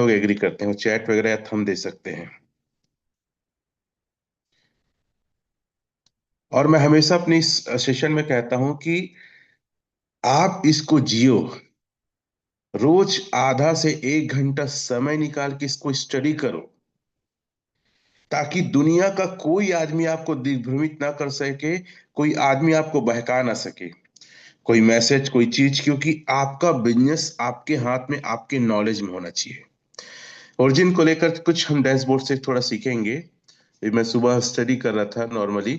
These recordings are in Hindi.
लोग एग्री करते हैं, चैट वगैरह या थंब दे सकते हैं। और मैं हमेशा अपनी इस सेशन में कहता हूं कि आप इसको जियो, रोज आधा से 1 घंटा समय निकाल के इसको स्टडी करो, ताकि दुनिया का कोई आदमी आपको दिग्भ्रमित ना कर सके, कोई आदमी आपको बहका ना सके, कोई मैसेज कोई चीज, क्योंकि आपका बिजनेस आपके हाथ में, आपके नॉलेज में होना चाहिए। ओरिजिन को लेकर कुछ हम डैशबोर्ड से थोड़ा सीखेंगे। ये मैं सुबह स्टडी कर रहा था नॉर्मली,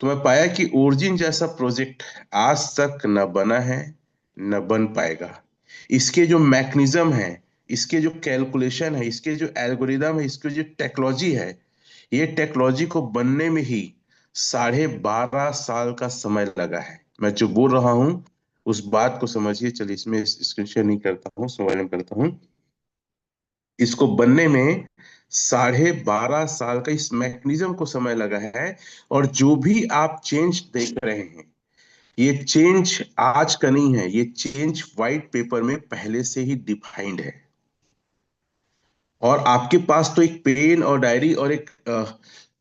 तो मैं पाया कि ओरिजिन जैसा प्रोजेक्ट आज तक न बना है, न बन पाएगा। इसके जो मैकेनिज्म है, इसके जो कैलकुलेशन है, इसके जो एल्गोरिदम है, इसकी जो टेक्नोलॉजी है, ये टेक्नोलॉजी को बनने में ही 12.5 साल का समय लगा है। मैं जो बोल रहा हूँ उस बात को समझिए। चलिए, इसमें स्क्रीन शेयर नहीं करता हूँ, मोबाइल में करता हूँ। इसको बनने में 12.5 साल का इस मैकेनिज्म को समय लगा है। और जो भी आप चेंज देख रहे हैं, ये चेंज आज का नहीं है, ये चेंज व्हाइट पेपर में पहले से ही डिफाइंड है। और आपके पास तो एक पेन और डायरी और एक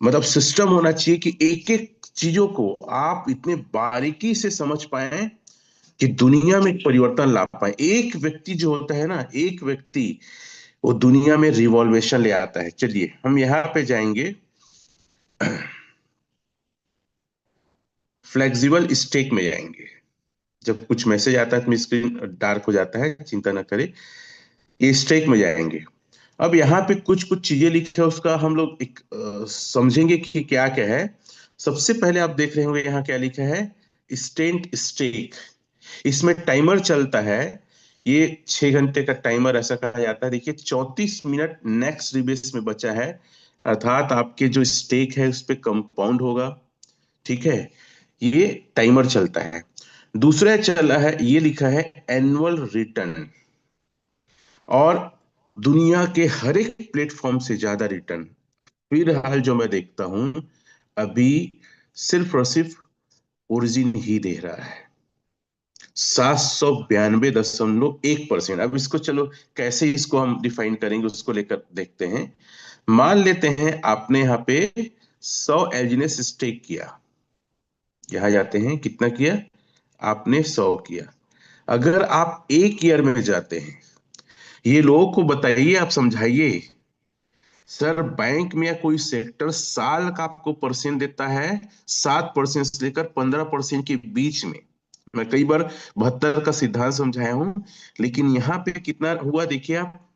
मतलब सिस्टम होना चाहिए कि एक एक चीजों को आप इतने बारीकी से समझ पाए कि दुनिया में एक परिवर्तन ला पाए। एक व्यक्ति जो होता है ना, एक व्यक्ति वो दुनिया में रिवॉल्वेशन ले आता है। चलिए हम यहाँ पे जाएंगे, फ्लेक्सिबल स्टेक में जाएंगे। जब कुछ मैसेज आता है तो स्क्रीन डार्क हो जाता है, चिंता ना करें। ये स्टेक में जाएंगे। अब यहाँ पे कुछ कुछ चीजें लिखी है, उसका हम लोग एक समझेंगे कि क्या क्या है। सबसे पहले आप देख रहे होंगे यहाँ क्या लिखा है, स्टेंट स्टेक। इसमें टाइमर चलता है, ये 6 घंटे का टाइमर ऐसा कहा जाता है। देखिए 34 मिनट नेक्स्ट रिबेस में बचा है, अर्थात आपके जो स्टेक है उस पे कंपाउंड होगा। ठीक है, ये टाइमर चलता है। दूसरा चला है, ये लिखा है एनुअल रिटर्न, और दुनिया के हर एक प्लेटफॉर्म से ज्यादा रिटर्न फिलहाल जो मैं देखता हूं अभी सिर्फ और सिर्फ ओरिजिन ही दे रहा है। 792.1%। अब इसको चलो कैसे इसको हम डिफाइन करेंगे उसको लेकर देखते हैं। मान लेते हैं आपने यहाँ पे 100 एलजीनेस स्टेक किया, यहां जाते हैं, कितना किया आपने, 100 किया। अगर आप 1 ईयर में जाते हैं, ये लोगों को बताइए, आप समझाइए सर, बैंक में या कोई सेक्टर साल का आपको परसेंट देता है 7% से लेकर 15% के बीच में। मैं कई बार 72 का सिद्धांत समझाया हूं, लेकिन यहाँ पे कितना हुआ देखिए आप।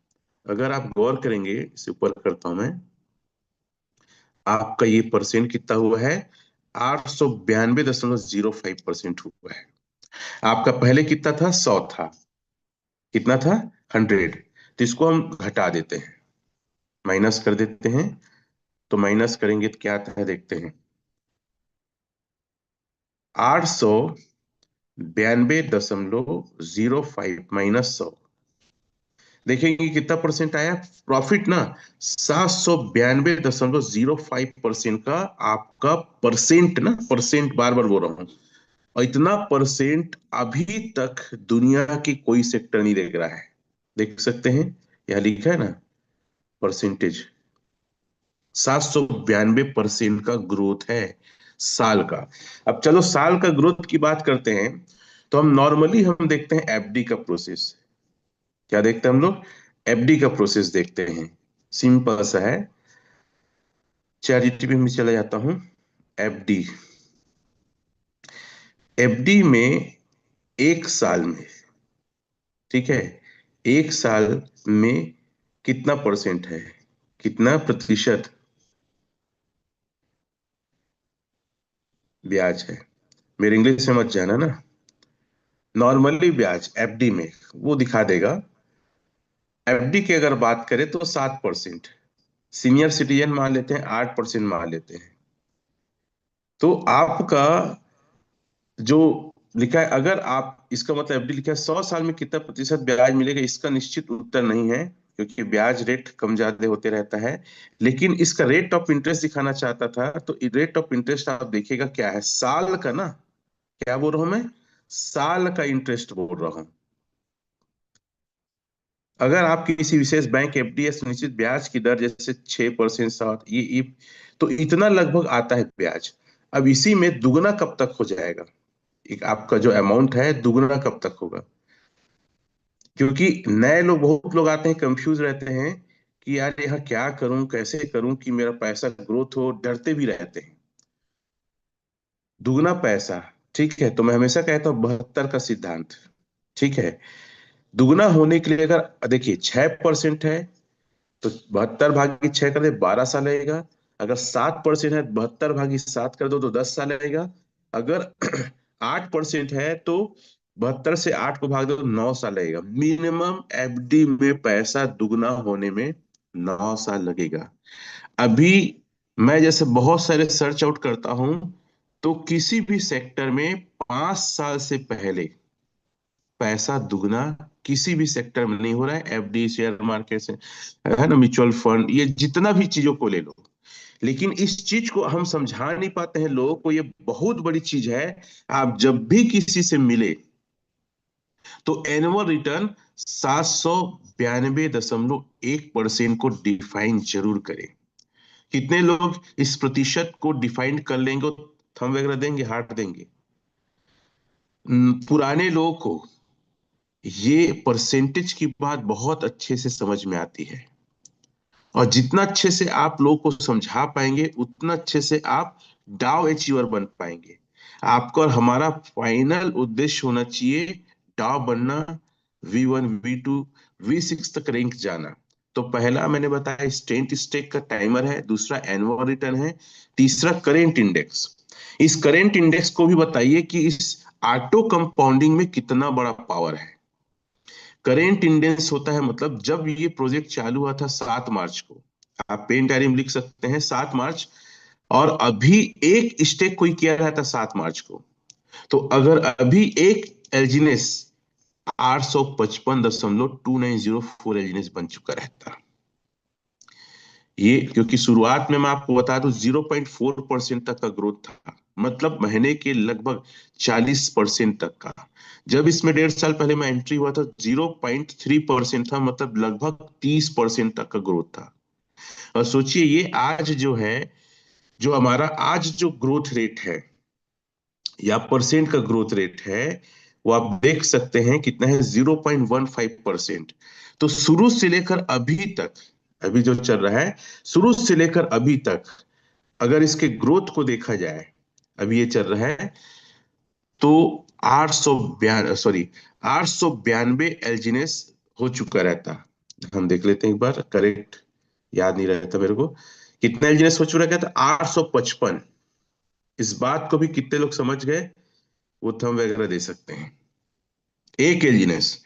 अगर आप गौर करेंगे, इसे ऊपर करता हूं मैं, आपका ये परसेंट कितना हुआ है, 892.05% हुआ है। आपका पहले कितना था, 100 था, कितना था, 100। तो इसको हम घटा देते हैं, माइनस कर देते हैं। तो माइनस करेंगे तो क्या आता है देखते हैं, 892.05 -100। देखेंगे कितना परसेंट आया प्रॉफिट ना, 792.05% का आपका परसेंट ना, परसेंट बार बार बोल रहा हूं। और इतना परसेंट अभी तक दुनिया की कोई सेक्टर नहीं देख रहा है। देख सकते हैं, यह लिखा है ना परसेंटेज, 792% का ग्रोथ है साल का। अब चलो साल का ग्रोथ की बात करते हैं, तो हम नॉर्मली हम देखते हैं एफडी का प्रोसेस। क्या देखते हैं हम लोग, एफडी का प्रोसेस देखते हैं। सिंपल सा है, चैरिटी में चला जाता हूं। एफडी, एफडी में 1 साल में, ठीक है, 1 साल में कितना परसेंट है, कितना प्रतिशत ब्याज है। मेरे इंग्लिश से मत जाना ना, नॉर्मली ब्याज एफडी में वो दिखा देगा। एफडी की अगर बात करें तो 7%, सीनियर सिटीजन मान लेते हैं 8% मान लेते हैं। तो आपका जो लिखा है, अगर आप इसका मतलब एफडी लिखा है 100 साल में कितना प्रतिशत ब्याज मिलेगा, इसका निश्चित उत्तर नहीं है, क्योंकि ब्याज रेट कम ज्यादा होते रहता है। लेकिन इसका रेट ऑफ इंटरेस्ट दिखाना चाहता था, तो रेट ऑफ इंटरेस्ट आप देखिएगा क्या है, साल का ना, क्या बोल रहा हूं मैं, साल का इंटरेस्ट बोल रहा हूं। अगर आप किसी विशेष बैंक एफडी या सुनिश्चित ब्याज की दर जैसे 6%, 7, ये तो इतना लगभग आता है ब्याज। अब इसी में दुगना कब तक हो जाएगा? एक आपका जो अमाउंट है दुगना कब तक होगा? क्योंकि नए लोग, बहुत लोग आते हैं, कंफ्यूज रहते हैं कि यार यहाँ क्या करूं, कैसे करूं कि मेरा पैसा ग्रोथ हो, डरते भी रहते हैं। दुगना पैसा, ठीक है, तो मैं हमेशा कहता हूँ 72 का सिद्धांत। ठीक है, दुगना होने के लिए अगर देखिए 6% है तो 72 भागी 6 कर दे, 12 साल लगेगा। अगर 7% है, 72 भागी 7 कर दो तो 10 साल लगेगा। अगर 8% है तो 72 से 8 को भाग दो तो 9 साल लगेगा। मिनिमम एफडी में पैसा दुगना होने में 9 साल लगेगा। अभी मैं जैसे बहुत सारे सर्च आउट करता हूं, तो किसी भी सेक्टर में 5 साल से पहले पैसा दुगना किसी भी सेक्टर में नहीं हो रहा है। एफडी, शेयर मार्केट से, है ना, म्यूचुअल फंड, ये जितना भी चीजों को ले लो। लेकिन इस चीज को हम समझा नहीं पाते हैं लोगों को, ये बहुत बड़ी चीज है। आप जब भी किसी से मिले तो एनुअल रिटर्न 792.1% को डिफाइन जरूर करें। कितने लोग इस प्रतिशत को डिफाइन कर लेंगे, थंब वगैरह देंगे, हार्ट देंगे? पुराने लोगों को ये परसेंटेज की बात बहुत अच्छे से समझ में आती है। और जितना अच्छे से आप लोगों को समझा पाएंगे उतना अच्छे से आप डाउ अचीवर बन पाएंगे। आपका और हमारा फाइनल उद्देश्य होना चाहिए डाउ बनना, V1, V2, V6 तक रैंक जाना। तो पहला मैंने बताया स्टेंट स्टेक का टाइमर है, दूसरा एनुअल रिटर्न है, तीसरा करेंट इंडेक्स। इस करेंट इंडेक्स को भी बताइए कि इस ऑटो कंपाउंडिंग में कितना बड़ा पावर है। करेंट इंडेंस होता है, मतलब जब ये प्रोजेक्ट चालू हुआ था 7 मार्च को, आप पेन डायरी में लिख सकते हैं 7 मार्च, और अभी एक स्टेक कोई किया रहा था 7 मार्च को, तो अगर अभी एक एलजीनेस 855.2904 एलजीनेस बन चुका रहता। ये क्योंकि शुरुआत में मैं आपको बता दूं 0.4% तक का ग्रोथ था, मतलब महीने के लगभग 40% तक का। जब इसमें 1.5 साल पहले मैं एंट्री हुआ था 0.3% था, मतलब लगभग 30% तक का ग्रोथ था। और सोचिए ये आज जो है, जो हमारा आज जो ग्रोथ रेट है या परसेंट का ग्रोथ रेट है, वो आप देख सकते हैं कितना है, 0.15%। तो शुरू से लेकर अभी तक, अभी जो चल रहा है, शुरू से लेकर अभी तक अगर इसके ग्रोथ को देखा जाए, अभी ये चल रहा है तो 892 एलजीनेस हो चुका रहता। हम देख लेते हैं एक बार, करेक्ट याद नहीं रहता मेरे को, कितना एलजीनेस हो चुका रहता, 855। इस बात को भी कितने लोग समझ गए, वो थंब वगैरह दे सकते हैं। एक एलजीनेस,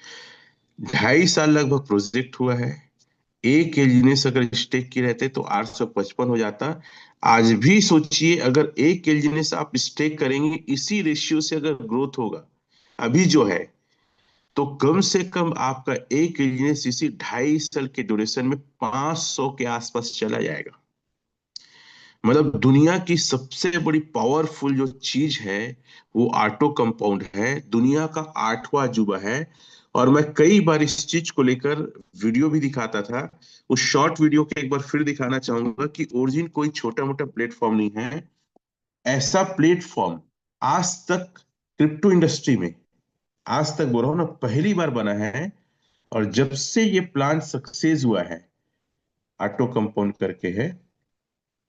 2.5 साल लगभग प्रोजेक्ट हुआ है। एक एलजीनेस अगर स्टेक की रहते तो 855 हो जाता। आज भी सोचिए अगर एक एलजीनेस आप स्टेक करेंगे, इसी रेशियो से अगर ग्रोथ होगा अभी जो है, तो कम से कम आपका एक एलजीनेस इसी 2.5 साल के ड्यूरेशन में 500 के आसपास चला जाएगा। मतलब दुनिया की सबसे बड़ी पावरफुल जो चीज है वो ऑटो कंपाउंड है, दुनिया का 8वां अजूबा है। और मैं कई बार इस चीज को लेकर वीडियो भी दिखाता था। उस शॉर्ट वीडियो के एक बार फिर दिखाना चाहूंगा कि ओरिजिन कोई छोटा मोटा प्लेटफॉर्म नहीं है। ऐसा प्लेटफॉर्म आज तक क्रिप्टो इंडस्ट्री में, आज तक बोल रहा हूं ना, पहली बार बना है। और जब से ये प्लान सक्सेस हुआ है, ऑटो कंपाउंड करके है,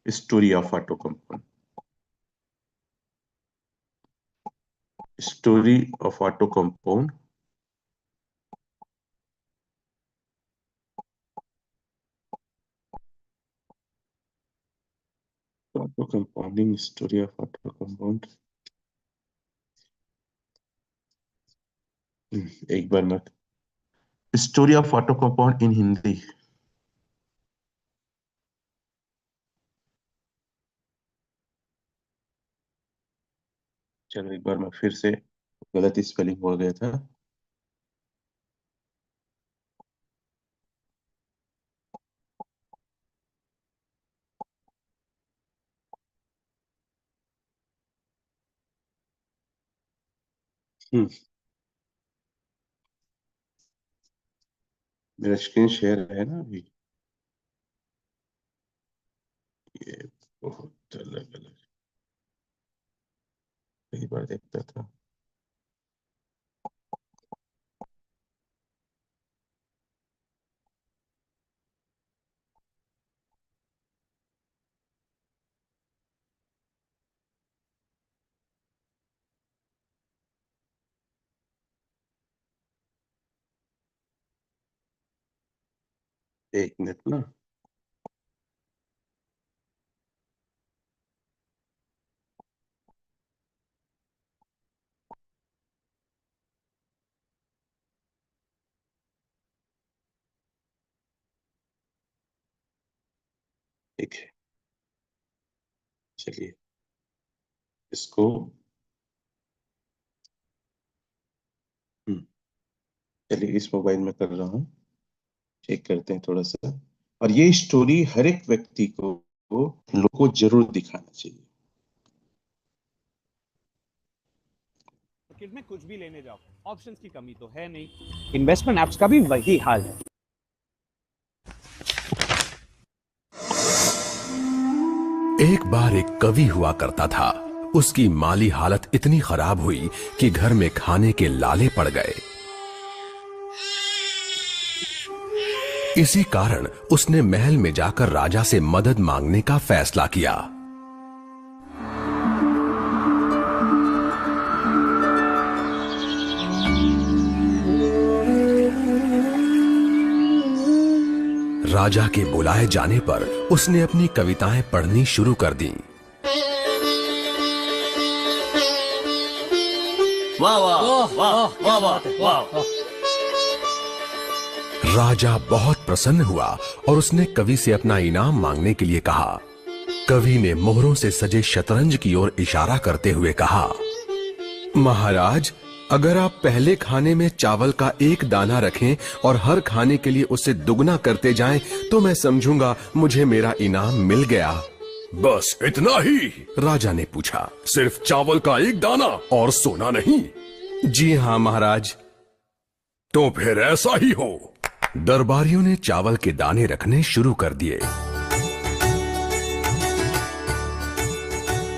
story of auto compound, story of auto compound. Auto compounding, story of auto compound. एक बार मैं, story of auto compound in Hindi. चलो एक बार मैं फिर से, गलत स्पेलिंग हो गया था। हम्म, मेरा स्क्रीन शेयर है ना अभी। ये बहुत अलग अलग, कई बार देखता था। एक मिनट ना। ठीक है, चलिए इसको। हम्म, चलिए इस मोबाइल में कर रहा हूँ। चेक करते हैं थोड़ा सा। और ये स्टोरी हर एक व्यक्ति को लोगों को जरूर दिखाना चाहिए। मार्केट में कुछ भी लेने जाओ, ऑप्शंस की कमी तो है नहीं। इन्वेस्टमेंट एप्स का भी वही हाल है। एक बार एक कवि हुआ करता था। उसकी माली हालत इतनी खराब हुई कि घर में खाने के लाले पड़ गए। इसी कारण उसने महल में जाकर राजा से मदद मांगने का फैसला किया। राजा के बुलाए जाने पर उसने अपनी कविताएं पढ़नी शुरू कर दी। वाह वाह वाह वाह वाह वाह। राजा बहुत प्रसन्न हुआ और उसने कवि से अपना इनाम मांगने के लिए कहा। कवि ने मोहरों से सजे शतरंज की ओर इशारा करते हुए कहा, महाराज, अगर आप पहले खाने में चावल का एक दाना रखें और हर खाने के लिए उसे दुगना करते जाएं, तो मैं समझूंगा मुझे मेरा इनाम मिल गया। बस इतना ही? राजा ने पूछा। सिर्फ चावल का एक दाना और सोना नहीं? जी हाँ महाराज। तो फिर ऐसा ही हो। दरबारियों ने चावल के दाने रखने शुरू कर दिए।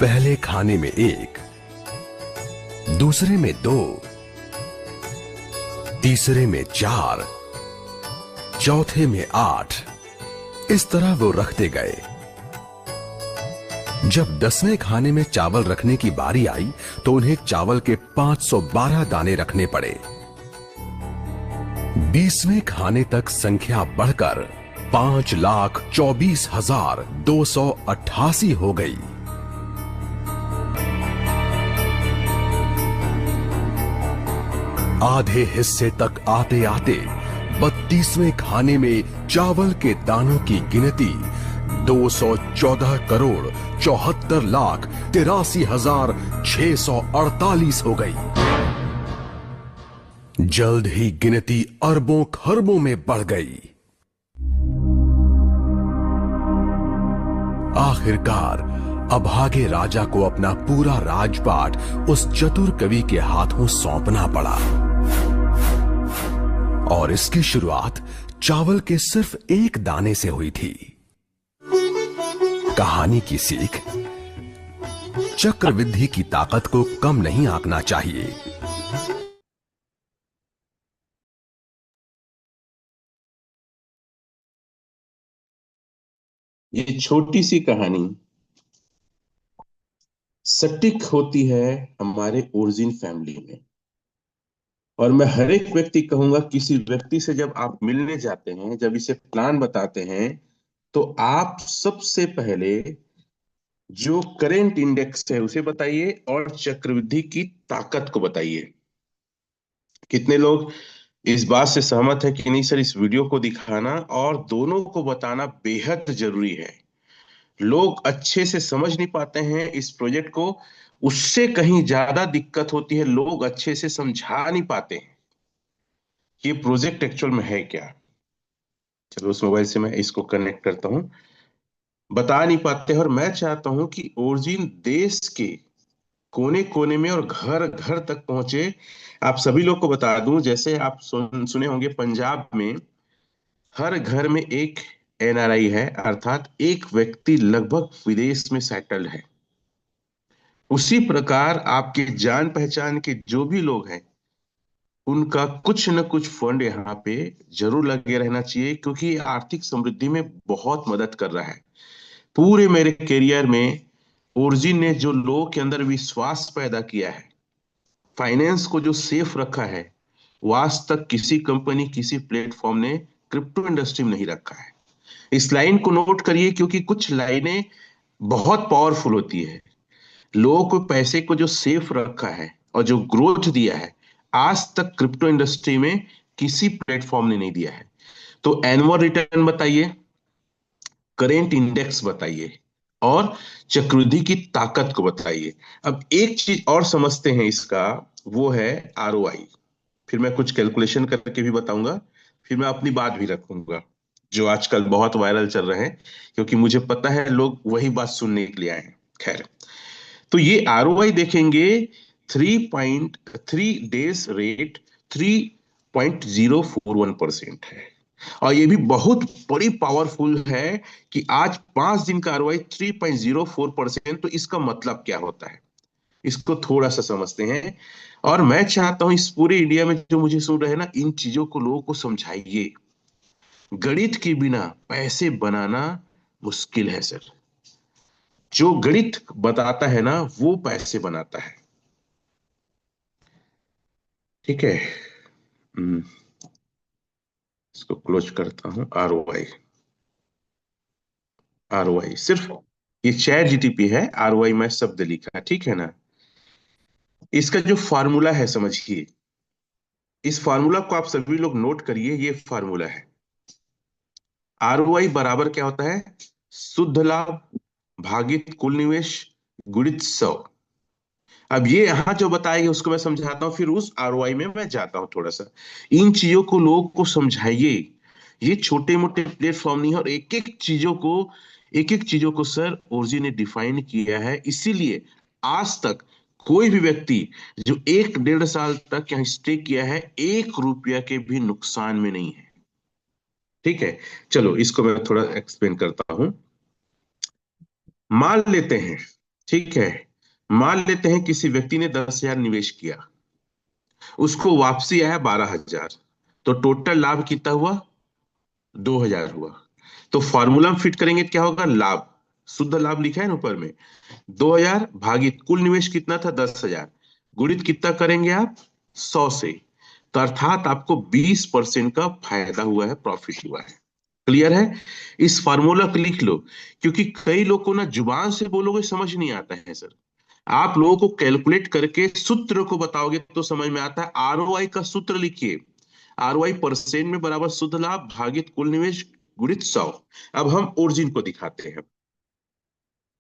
पहले खाने में एक, दूसरे में दो, तीसरे में चार, चौथे में 8। इस तरह वो रखते गए। जब 10वें खाने में चावल रखने की बारी आई तो उन्हें चावल के 512 दाने रखने पड़े। 20वें खाने तक संख्या बढ़कर 5,24,288 हो गई। आधे हिस्से तक आते आते 32वें खाने में चावल के दानों की गिनती 214,74,83,648 हो गई। जल्द ही गिनती अरबों खरबों में बढ़ गई। आखिरकार अभागे राजा को अपना पूरा राजपाट उस चतुर कवि के हाथों सौंपना पड़ा। और इसकी शुरुआत चावल के सिर्फ एक दाने से हुई थी। कहानी की सीख, चक्रवृद्धि की ताकत को कम नहीं आंकना चाहिए। ये छोटी सी कहानी सटीक होती है हमारे ओरिजिन फैमिली में। और मैं हर एक व्यक्ति कहूंगा, किसी व्यक्ति से जब आप मिलने जाते हैं, जब इसे प्लान बताते हैं, तो आप सबसे पहले जो करेंट इंडेक्स है उसे बताइए और चक्रवृद्धि की ताकत को बताइए। कितने लोग इस बात से सहमत है कि नहीं सर, इस वीडियो को दिखाना और दोनों को बताना बेहद जरूरी है। लोग अच्छे से समझ नहीं पाते हैं इस प्रोजेक्ट को, उससे कहीं ज्यादा दिक्कत होती है, लोग अच्छे से समझा नहीं पाते हैं ये प्रोजेक्ट एक्चुअल में है क्या। चलो उस मोबाइल से मैं इसको कनेक्ट करता हूं। बता नहीं पाते हैं, और मैं चाहता हूं कि ओरिजिन देश के कोने कोने में और घर घर तक पहुंचे। आप सभी लोग को बता दूं, जैसे आप सुने होंगे पंजाब में हर घर में एक एनआरआई है, अर्थात एक व्यक्ति लगभग विदेश में सेटल्ड है। उसी प्रकार आपके जान पहचान के जो भी लोग हैं, उनका कुछ न कुछ फंड यहाँ पे जरूर लगे रहना चाहिए, क्योंकि ये आर्थिक समृद्धि में बहुत मदद कर रहा है। पूरे मेरे करियर में ओरिजिन ने जो लोगों के अंदर विश्वास पैदा किया है, फाइनेंस को जो सेफ रखा है, वो आज तक किसी कंपनी, किसी प्लेटफॉर्म ने क्रिप्टो इंडस्ट्री में नहीं रखा है। इस लाइन को नोट करिए, क्योंकि कुछ लाइनें बहुत पावरफुल होती है। लोगों को पैसे को जो सेफ रखा है और जो ग्रोथ दिया है, आज तक क्रिप्टो इंडस्ट्री में किसी प्लेटफॉर्म ने नहीं दिया है। तो एनुअल रिटर्न बताइए, करेंट इंडेक्स बताइए, और चक्रवृद्धि की ताकत को बताइए। अब एक चीज और समझते हैं इसका, वो है आरओआई। फिर मैं कुछ कैलकुलेशन करके भी बताऊंगा, फिर मैं अपनी बात भी रखूंगा जो आजकल बहुत वायरल चल रहे हैं, क्योंकि मुझे पता है लोग वही बात सुनने के लिए आए हैं। खैर, तो ये आरओआई देखेंगे, 3.3 डेज रेट 3.041% है। और ये भी बहुत बड़ी पावरफुल है कि आज 5 दिन का आरओआई 3.04%। तो इसका मतलब क्या होता है, इसको थोड़ा सा समझते हैं। और मैं चाहता हूं इस पूरे इंडिया में जो मुझे सुन रहे हैं ना, इन चीजों को लोगों को समझाइए। गणित के बिना पैसे बनाना मुश्किल है सर। जो गणित बताता है ना, वो पैसे बनाता है। ठीक है। हम्म, इसको क्लोज करता हूं। आरओआई, आरओआई सिर्फ ये चैट जीटीपी है, आरओआई मैं शब्द लिखा, ठीक है ना। इसका जो फार्मूला है समझिए, इस फार्मूला को आप सभी लोग नोट करिए। ये फार्मूला है, आरओआई बराबर क्या होता है, शुद्ध लाभ भागित कुल निवेश गुणित 100। अब ये यहाँ जो बताया गया उसको मैं समझाता हूँ, फिर उस आरओआई में मैं जाता हूँ थोड़ा सा। इन चीजों को लोगों को समझाइए। ये छोटे मोटे प्लेटफॉर्म नहीं है, और एक एक चीजों को सर ओरजी ने डिफाइन किया है। इसीलिए आज तक कोई भी व्यक्ति जो 1 डेढ़ साल तक यहाँ स्टे किया है, 1 रुपया के भी नुकसान में नहीं है। ठीक है, चलो इसको मैं थोड़ा एक्सप्लेन करता हूं। मान लेते हैं, ठीक है, मान लेते हैं किसी व्यक्ति ने 10,000 निवेश किया, उसको वापसी आया 12,000, तो टोटल लाभ कितना हुआ, 2,000 हुआ। तो फॉर्मूला में फिट करेंगे तो क्या होगा, लाभ, शुद्ध लाभ लिखा है ना ऊपर में, 2,000 भागित कुल निवेश कितना था, 10,000, गुणित कितना करेंगे आप, 100 से। तो अर्थात आपको 20% का फायदा हुआ है, प्रॉफिट हुआ है। क्लियर है। इस फार्मूला को लिख लो, क्योंकि कई लोग को ना जुबान से बोलोगे समझ नहीं आता है सर। आप लोगों को कैलकुलेट करके सूत्र को बताओगे तो समझ में आता है। आरओआई का सूत्र लिखिए, आरओआई परसेंट में बराबर शुद्ध लाभ भागित कुल निवेश गुणित 100। अब हम ओरिजिन को दिखाते हैं,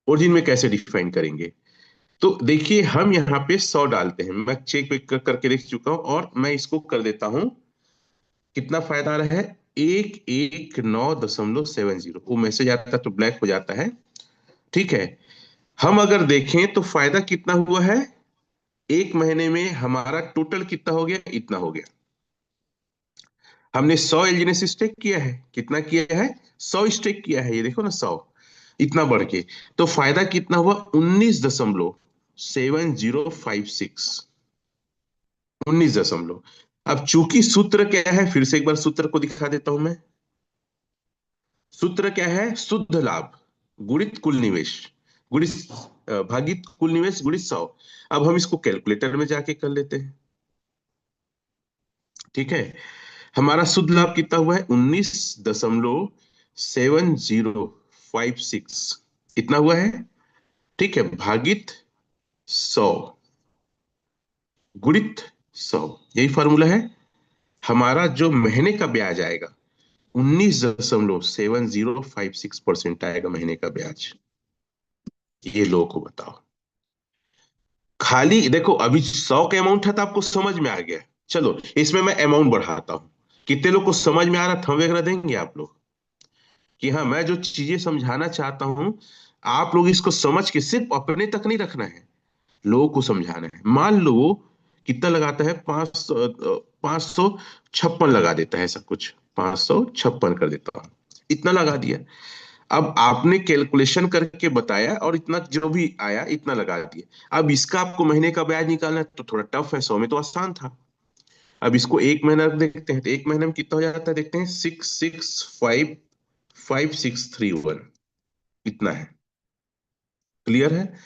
ओरिजिन में कैसे डिफाइन करेंगे। तो देखिए, हम यहाँ पे 100 डालते हैं, मैं चेक वेक करके देख चुका हूं, और मैं इसको कर देता हूं। कितना फायदा आ रहा है, 119.70। वो मैसेज आता है तो ब्लैक हो जाता है, ठीक है। हम अगर देखें तो फायदा कितना हुआ है, 1 महीने में हमारा टोटल कितना हो गया, इतना हो गया। हमने 100 एलजीएनएस स्टेक किया है, कितना किया है, 100 स्टेक किया है, ये देखो ना 100, इतना बढ़ के। तो फायदा कितना हुआ, 19.7056, 19 दशमलव। अब चूंकि सूत्र क्या है, फिर से एक बार सूत्र को दिखा देता हूं मैं। सूत्र क्या है, शुद्ध लाभ गुणित कुल निवेश गुणित भागित कुल निवेश गुणित 100। अब हम इसको कैलकुलेटर में जाके कर लेते हैं, ठीक है। हमारा शुद्ध लाभ कितना हुआ है, 19.7056, इतना हुआ है, ठीक है, भागित 100 गुणित 100, यही फॉर्मूला है। हमारा जो महीने का ब्याज आएगा, 19.7056% आएगा महीने का ब्याज। ये लोगों को बताओ। खाली देखो, अभी 100 का अमाउंट है तो आपको समझ में आ गया। चलो इसमें मैं अमाउंट बढ़ाता हूं, कितने लोग को समझ में आ रहा, थंब वगैरह देंगे आप लोग कि हाँ, मैं जो चीजें समझाना चाहता हूं, आप लोग इसको समझ के सिर्फ अपने तक नहीं रखना है, लोगों को समझाना है। मान लो कितना लगाता है, 556 लगा देता है ऐसा कुछ, 556 कर देता हूँ, इतना लगा दिया। अब आपने कैलकुलेशन करके बताया और इतना जो भी आया इतना लगा दिया। अब इसका आपको महीने का ब्याज निकालना है तो थोड़ा टफ है, 100 में तो आसान था। अब इसको एक महीना देखते हैं तो एक महीने में कितना हो जाता है देखते हैं, 665561 इतना है। क्लियर है?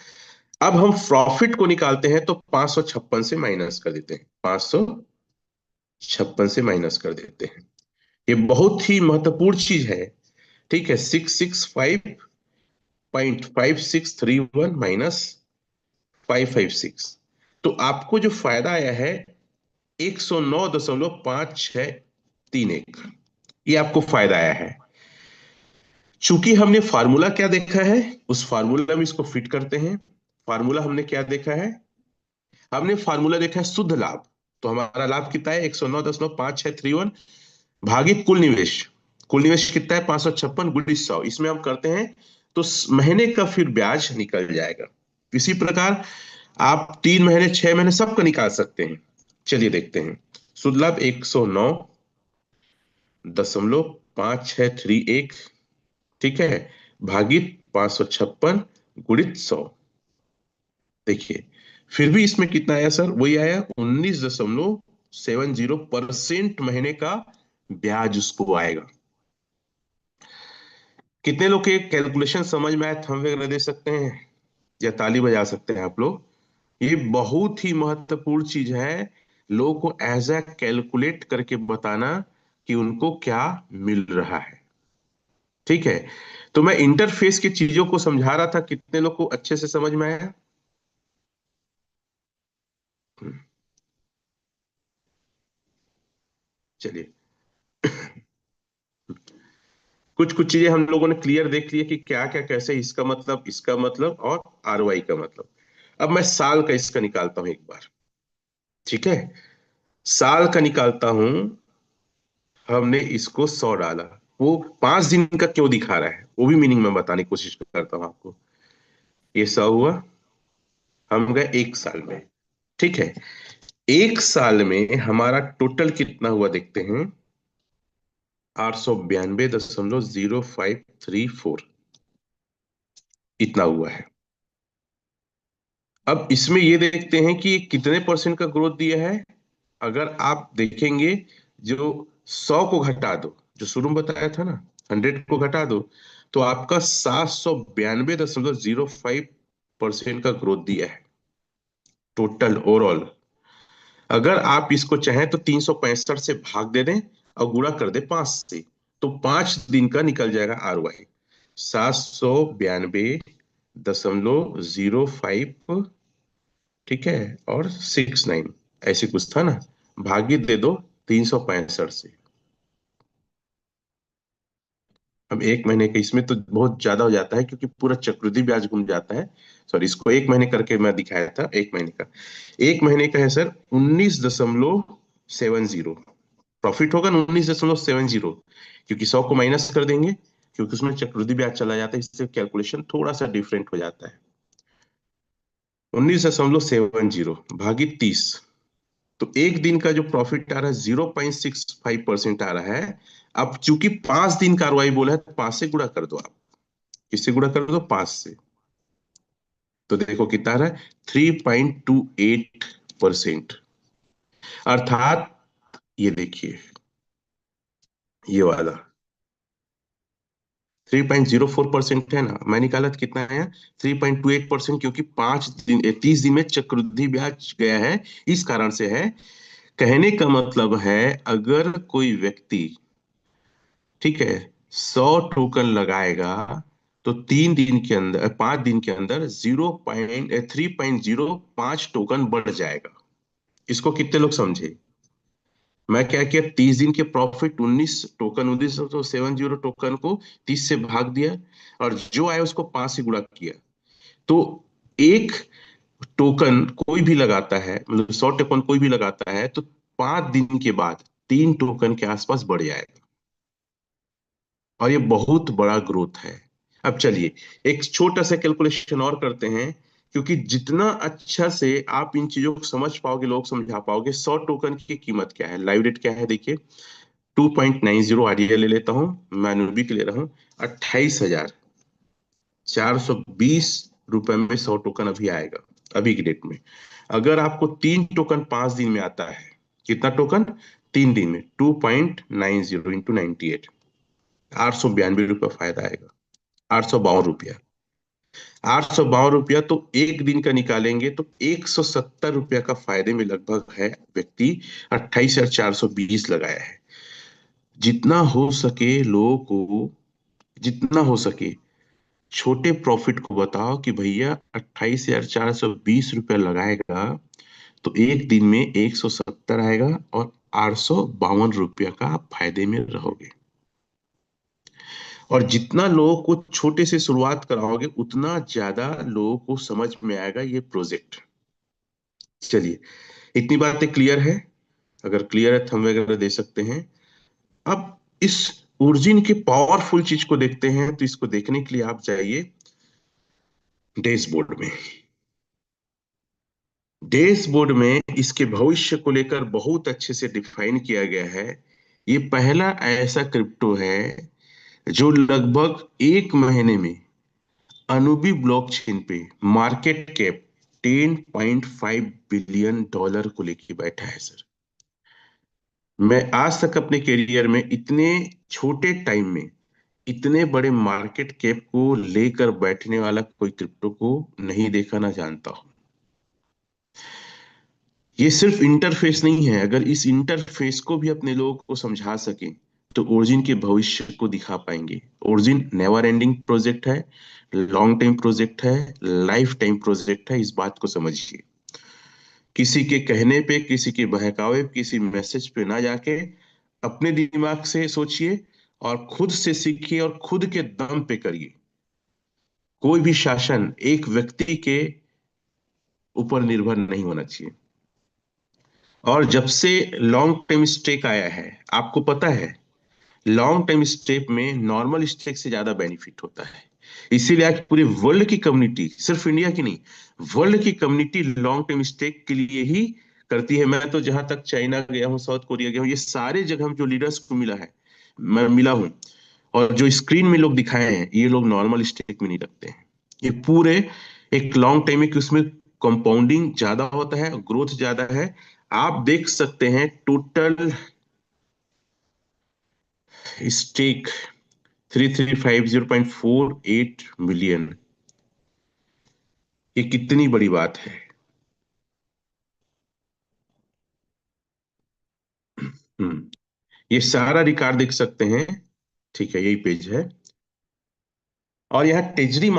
अब हम प्रॉफिट को निकालते हैं तो 556 से माइनस कर देते हैं, 556 से माइनस कर देते हैं। ये बहुत ही महत्वपूर्ण चीज है। ठीक है, 665.5631 माइनस 556, तो आपको जो फायदा आया है 109.5631, ये आपको फायदा आया है। चूंकि हमने फार्मूला क्या देखा है, उस फार्मूला में इसको फिट करते हैं। फार्मूला हमने क्या देखा है, हमने फार्मूला देखा है शुद्ध लाभ। तो हमारा लाभ कितना है, 109.5631 भागित कुल निवेश। कुल निवेश कितना है, 556 गुणित 100, इसमें हम करते हैं तो महीने का फिर ब्याज निकल जाएगा। इसी प्रकार आप 3 महीने 6 महीने सबका निकाल सकते हैं। चलिए देखते हैं। शुद्ध लाभ 109.5631, ठीक है, भागित 556 गुणित 100। देखिए फिर भी इसमें कितना आया सर, वही आया 19.70% महीने का ब्याज उसको आएगा। कितने लोग के कैलकुलेशन समझ में आया, थंब वगैरह दे सकते हैं या ताली बजा सकते हैं आप लोग। ये बहुत ही महत्वपूर्ण चीज है, लोगों को एज ए कैलकुलेट करके बताना कि उनको क्या मिल रहा है। ठीक है, तो मैं इंटरफेस की चीजों को समझा रहा था, कितने लोग को अच्छे से समझ में आया? चलिए, कुछ कुछ चीजें हम लोगों ने क्लियर देख ली है कि क्या क्या कैसे, इसका मतलब और आरओआई का मतलब। अब मैं साल का इसका निकालता हूं एक बार। ठीक है, साल का निकालता हूं। हमने इसको 100 डाला, वो 5 दिन का क्यों दिखा रहा है वो भी मीनिंग में बताने की कोशिश करता हूं आपको। ये 100 हुआ, हम गए 1 साल में। ठीक है, 1 साल में हमारा टोटल कितना हुआ देखते हैं, 892.0534 इतना हुआ है। अब इसमें ये देखते हैं कि ये कितने परसेंट का ग्रोथ दिया है। अगर आप देखेंगे, जो 100 को घटा दो, जो शुरू में बताया था ना, 100 को घटा दो, तो आपका 792.05% का ग्रोथ दिया है टोटल ओवरऑल। अगर आप इसको चाहें तो 365 से भाग दे दें और गुणा कर दे 5 से, तो 5 दिन का निकल जाएगा आरवाई, 792.05, ठीक है, और 69 ऐसे कुछ था ना, भागित दे दो 365 से। अब 1 महीने का इसमें तो बहुत ज्यादा हो जाता है क्योंकि पूरा चक्रवृद्धि ब्याज घूम जाता है। सॉरी, इसको 1 महीने करके मैं दिखाया था, 1 महीने का। 1 महीने का है सर 19.70, प्रॉफिट होगा ना 19.70, क्योंकि 100 को माइनस कर देंगे, क्योंकि उसमें चक्रवृद्धि ब्याज चला जाता है, इससे कैलकुलेशन थोड़ा सा डिफरेंट हो जाता है। 19.70 भागित 30, तो एक दिन का जो प्रॉफिट आ रहा है 0.65% आ रहा है। अब चूंकि 5 दिन का आरओआई बोला है तो 5 से गुणा कर दो आप। किससे गुणा कर दो, 5 से। तो देखो कितना आ रहा है, 3.28%। अर्थात ये देखिए, ये वाला 3.04% है ना, मैं निकाला तो कितना आया, 3.28%, क्योंकि 5 दिन 30 दिन में चक्रवृद्धि ब्याज गया है, इस कारण से है। कहने का मतलब है, अगर कोई व्यक्ति, ठीक है, 100 टोकन लगाएगा तो 3 दिन के अंदर 5 दिन के अंदर 3.05 टोकन बढ़ जाएगा। इसको कितने लोग समझे? मैं क्या किया, 30 दिन के प्रॉफिट 19 टोकन को 30 से भाग दिया, और जो आया उसको 5 से गुणा किया। तो एक टोकन कोई भी लगाता है, मतलब 100 टोकन कोई भी लगाता है, तो 5 दिन के बाद 3 टोकन के आसपास बढ़ जाएगा, और ये बहुत बड़ा ग्रोथ है। अब चलिए एक छोटा सा कैलकुलेशन और करते हैं, क्योंकि जितना अच्छा से आप इन चीजों को समझ पाओगे, लोग समझा पाओगे। 100 टोकन की कीमत क्या है, लाइव रेट क्या है देखिए, 2.90 आइडिया ले लेता हूं, मैं अनूबी के ले रहा हूं। 28,420 रुपए में 100 टोकन अभी आएगा, अभी की डेट में। अगर आपको 3 टोकन 5 दिन में आता है, कितना टोकन? 3 दिन में 2.90 × 98, 892 रुपये फायदा आएगा। 852 रुपया, 852 रुपया तो एक दिन का निकालेंगे तो 170 रुपया का फायदे में लगभग है व्यक्ति। 28,420 लगाया है। जितना हो सके लोगों को, जितना हो सके छोटे प्रॉफिट को बताओ कि भैया 28,420 रुपया लगाएगा तो एक दिन में 170 आएगा और 852 रुपया का आप फायदे में रहोगे। और जितना लोगों को छोटे से शुरुआत कराओगे उतना ज्यादा लोगों को समझ में आएगा ये प्रोजेक्ट। चलिए, इतनी बातें क्लियर है? अगर क्लियर है थंब वगैरह दे सकते हैं। अब इस ओरिजिन के पावरफुल चीज को देखते हैं, तो इसको देखने के लिए आप जाइए डैशबोर्ड में। डैशबोर्ड में इसके भविष्य को लेकर बहुत अच्छे से डिफाइन किया गया है। ये पहला ऐसा क्रिप्टो है जो लगभग एक महीने में अनुबी ब्लॉकचेन पे मार्केट कैप 10.5 बिलियन डॉलर को लेके बैठा है सर। मैं आज तक अपने करियर में इतने छोटे टाइम में इतने बड़े मार्केट कैप को लेकर बैठने वाला कोई क्रिप्टो को नहीं देखा, ना जानता हूं। ये सिर्फ इंटरफेस नहीं है, अगर इस इंटरफेस को भी अपने लोगों को समझा सके तो ओरिजिन के भविष्य को दिखा पाएंगे। ओरिजिन नेवर एंडिंग प्रोजेक्ट है, लॉन्ग टाइम प्रोजेक्ट है, लाइफ टाइम प्रोजेक्ट है। इस बात को समझिए। किसी के कहने पे, किसी के बहकावे, किसी मैसेज पे ना जाके अपने दिमाग से सोचिए और खुद से सीखिए और खुद के दम पे करिए। कोई भी शासन एक व्यक्ति के ऊपर निर्भर नहीं होना चाहिए। और जब से लॉन्ग टर्म स्टेक आया है, आपको पता है लॉन्ग टर्म स्टेक में नॉर्मल स्टेक से ज्यादा बेनिफिट होता है। इसीलिए आज पूरे वर्ल्ड की कम्युनिटी, सिर्फ इंडिया की नहीं, वर्ल्ड की कम्युनिटी लॉन्ग टर्म स्टेक के लिए ही करती है। मैं तो जहां तक चाइना गया हूँ, साउथ कोरिया गया हूँ, ये सारे जगह जो लीडर्स को मिला है, मैं मिला हूँ, और जो स्क्रीन में लोग दिखाए हैं, ये लोग नॉर्मल स्टेक में नहीं रखते हैं। ये पूरे एक लॉन्ग टाइम है कि उसमें कंपाउंडिंग ज्यादा होता है, ग्रोथ ज्यादा है। आप देख सकते हैं टोटल स्टेक 3350.48 मिलियन। ये कितनी बड़ी बात है। हम्म ये सारा रिकॉर्ड देख सकते हैं। ठीक है, यही पेज है। और यहाँ टेजरी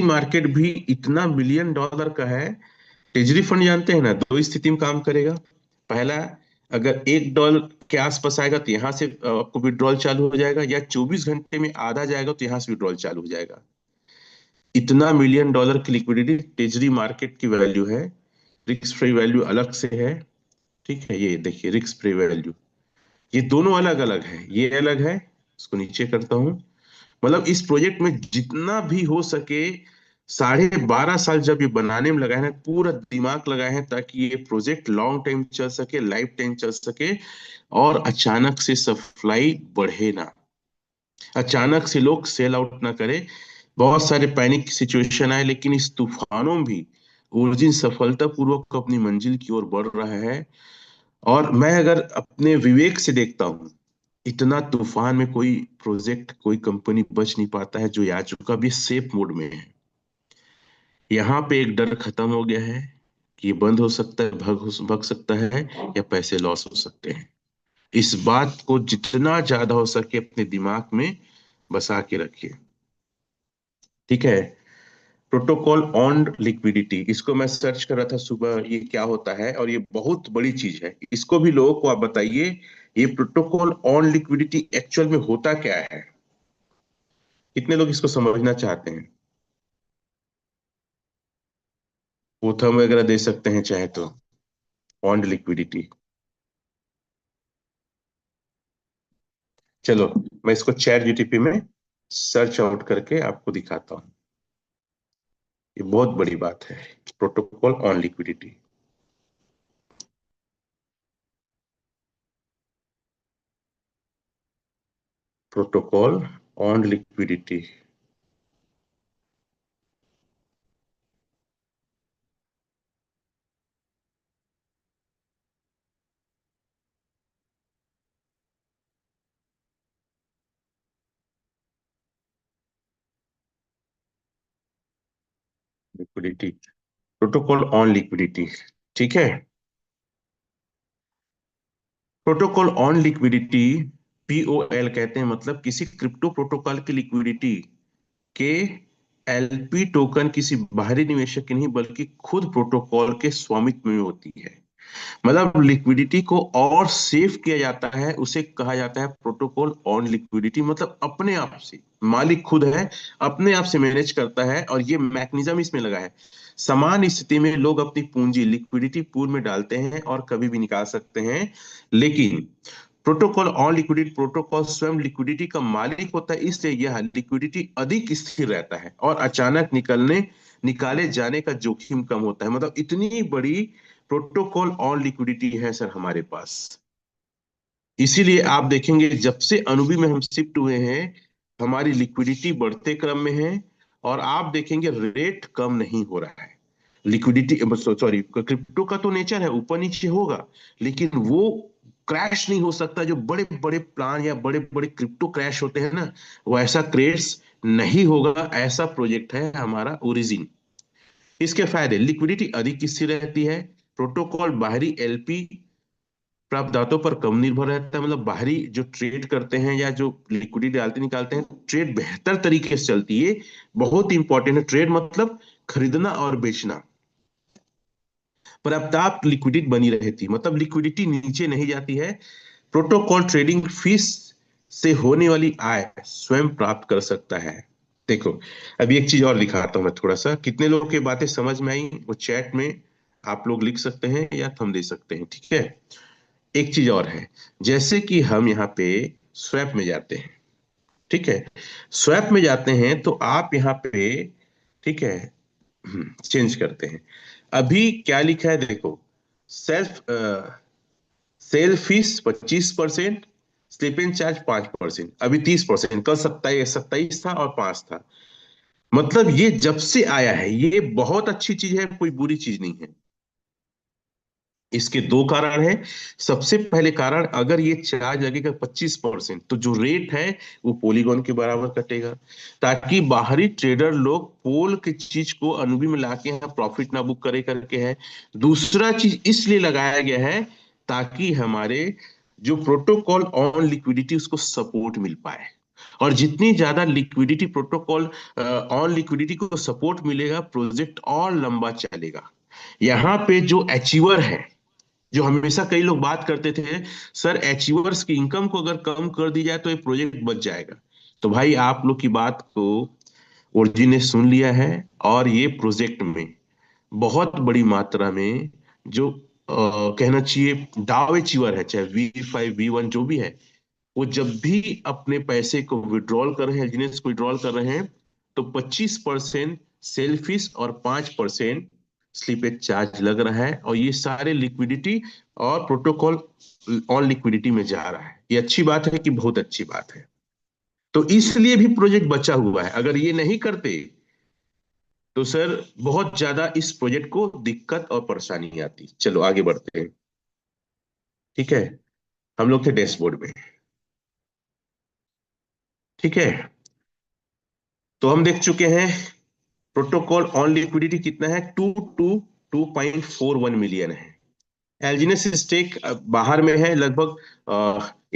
मार्केट भी इतना मिलियन डॉलर का है। टेजरी फंड जानते हैं ना, दो स्थिति में काम करेगा। पहला, अगर $1 के आसपास आएगा तो यहाँ से आपको विड्रॉल चालू हो जाएगा, या 24 घंटे में आधा जाएगा तो यहाँ से विड्रॉल चालू हो जाएगा। इतना मिलियन डॉलर की लिक्विडिटी टेजरी मार्केट की वैल्यू है। रिस्क फ्री वैल्यू अलग से है। ठीक है, ये देखिए रिस्क फ्री वैल्यू, ये दोनों अलग अलग है। ये अलग है, इसको नीचे करता हूं। मतलब इस प्रोजेक्ट में जितना भी हो सके, 12.5 साल जब ये बनाने में लगाए हैं, पूरा दिमाग लगाए हैं ताकि ये प्रोजेक्ट लॉन्ग टाइम चल सके, लाइफ टाइम चल सके, और अचानक से सप्लाई बढ़े ना, अचानक से लोग सेल आउट ना करे। बहुत सारे पैनिक सिचुएशन आए, लेकिन इस तूफानों में भी ओरिजिन सफलतापूर्वक अपनी मंजिल की ओर बढ़ रहा है। और मैं अगर अपने विवेक से देखता हूँ, इतना तूफान में कोई प्रोजेक्ट, कोई कंपनी बच नहीं पाता है जो आ चुका भी सेफ मोड में है। यहाँ पे एक डर खत्म हो गया है कि ये बंद हो सकता है, भग सकता है, या पैसे लॉस हो सकते हैं। इस बात को जितना ज्यादा हो सके अपने दिमाग में बसा के रखिए। ठीक है। प्रोटोकॉल ऑन लिक्विडिटी, इसको मैं सर्च कर रहा था सुबह, ये क्या होता है, और ये बहुत बड़ी चीज है। इसको भी लोगों को आप बताइए, ये प्रोटोकॉल ऑन लिक्विडिटी एक्चुअल में होता क्या है। कितने लोग इसको समझना चाहते हैं? वो थंब वगैरह दे सकते हैं चाहे तो। ऑन लिक्विडिटी, चलो मैं इसको चैट जीटीपी में सर्च आउट करके आपको दिखाता हूँ। ये बहुत बड़ी बात है, protocol on liquidity. Protocol on liquidity. Liquidity, protocol on liquidity, ठीक है। प्रोटोकॉल ऑन लिक्विडिटी, पीओएल कहते हैं, मतलब किसी क्रिप्टो प्रोटोकॉल की लिक्विडिटी के एलपी टोकन किसी बाहरी निवेशक की नहीं बल्कि खुद प्रोटोकॉल के स्वामित्व में होती है। मतलब लिक्विडिटी को और सेव किया जाता है, उसे कहा जाता है प्रोटोकॉल ऑन लिक्विडिटी। मतलब अपने आप से मालिक खुद है, अपने आप से मैनेज करता है, और ये मैकेनिज्म इसमें लगा है। समान स्थिति में लोग अपनी पूंजी लिक्विडिटी पूल में डालते हैं और कभी भी निकाल सकते हैं, लेकिन प्रोटोकॉल ऑन लिक्विडिटी, प्रोटोकॉल स्वयं लिक्विडिटी का मालिक होता है, इसलिए यह लिक्विडिटी अधिक स्थिर रहता है और अचानक निकाले जाने का जोखिम कम होता है। मतलब इतनी बड़ी प्रोटोकॉल ऑन लिक्विडिटी है सर हमारे पास। इसीलिए आप देखेंगे जब से अनुबी में हम शिफ्ट हुए हैं, हमारी लिक्विडिटी बढ़ते क्रम में है, और आप देखेंगे रेट कम नहीं हो रहा है। लिक्विडिटी, सॉरी, क्रिप्टो का तो नेचर है ऊपर नीचे होगा, लेकिन वो क्रैश नहीं हो सकता। जो बड़े बड़े प्लान या बड़े बड़े क्रिप्टो क्रैश होते हैं ना, वो ऐसा क्रैश नहीं होगा। ऐसा प्रोजेक्ट है हमारा ओरिजिन। इसके फायदे, लिक्विडिटी अधिक स्थिर रहती है, प्रोटोकॉल बाहरी एलपी प्राप्तदातों पर कम निर्भर रहता है। मतलब बाहरी जो ट्रेड करते हैं या जो लिक्विडिटी डालते निकालते हैं, ट्रेड बेहतर तरीके से चलती है। बहुत इंपॉर्टेंट है ट्रेड, मतलब खरीदना और बेचना। पर्याप्त लिक्विडिटी बनी रहती, मतलब लिक्विडिटी नीचे नहीं जाती है। प्रोटोकॉल ट्रेडिंग फीस से होने वाली आय स्वयं प्राप्त कर सकता है। देखो, अभी एक चीज और दिखाता हूं मैं थोड़ा सा, कितने लोग की बातें समझ में आई वो चैट में आप लोग लिख सकते हैं या थम दे सकते हैं, ठीक है। एक चीज और है, जैसे कि हम यहाँ पे स्वैप में जाते हैं, ठीक है। स्वैप में जाते हैं तो आप यहाँ पे, ठीक है, चेंज करते हैं। अभी क्या लिखा है देखो, self sale fees 25%, slip in charge 5%, अभी 30%, कल 27 था और 5 था। मतलब ये जब से आया है ये बहुत अच्छी चीज है, कोई बुरी चीज नहीं है। इसके दो कारण हैं। सबसे पहले कारण, अगर ये चार्ज लगेगा 25%, तो जो रेट है वो पोलीगॉन के बराबर कटेगा, ताकि बाहरी ट्रेडर लोग पोल की चीज को अनुबी में लाके यहाँ प्रॉफिट ना बुक करे करके है। दूसरा चीज इसलिए लगाया गया है ताकि हमारे जो प्रोटोकॉल ऑन लिक्विडिटी उसको सपोर्ट मिल पाए, और जितनी ज्यादा लिक्विडिटी प्रोटोकॉल ऑन लिक्विडिटी को सपोर्ट मिलेगा, प्रोजेक्ट और लंबा चलेगा। यहाँ पे जो अचीवर है, जो हमेशा कई लोग बात करते थे, सर अचीवर्स की इनकम को अगर कम कर दी जाए तो ये प्रोजेक्ट बच जाएगा। तो भाई आप लोग की बात को ओरिजिन ने सुन लिया है, और ये प्रोजेक्ट में बहुत बड़ी मात्रा में जो कहना चाहिए डाव अचीवर है, चाहे V5 V1 जो भी है, वो जब भी अपने पैसे को विड्रॉल कर रहे हैं, एलजीनेस को विड्रॉल कर रहे हैं, तो 25% सेल फीस और 5% स्लीपेज चार्ज लग रहा है, और ये सारे लिक्विडिटी और प्रोटोकॉल ऑन लिक्विडिटी में जा रहा है। ये अच्छी बात है कि बहुत अच्छी बात है। तो इसलिए भी प्रोजेक्ट बचा हुआ है। अगर ये नहीं करते तो सर बहुत ज्यादा इस प्रोजेक्ट को दिक्कत और परेशानी आती। चलो आगे बढ़ते हैं, ठीक है। हम लोग थे डैशबोर्ड में, ठीक है। तो हम देख चुके हैं प्रोटोकॉल ऑन लिक्विडिटी कितना है, 2.41 मिलियन है। एलजीनेस स्टेक बाहर में है लगभग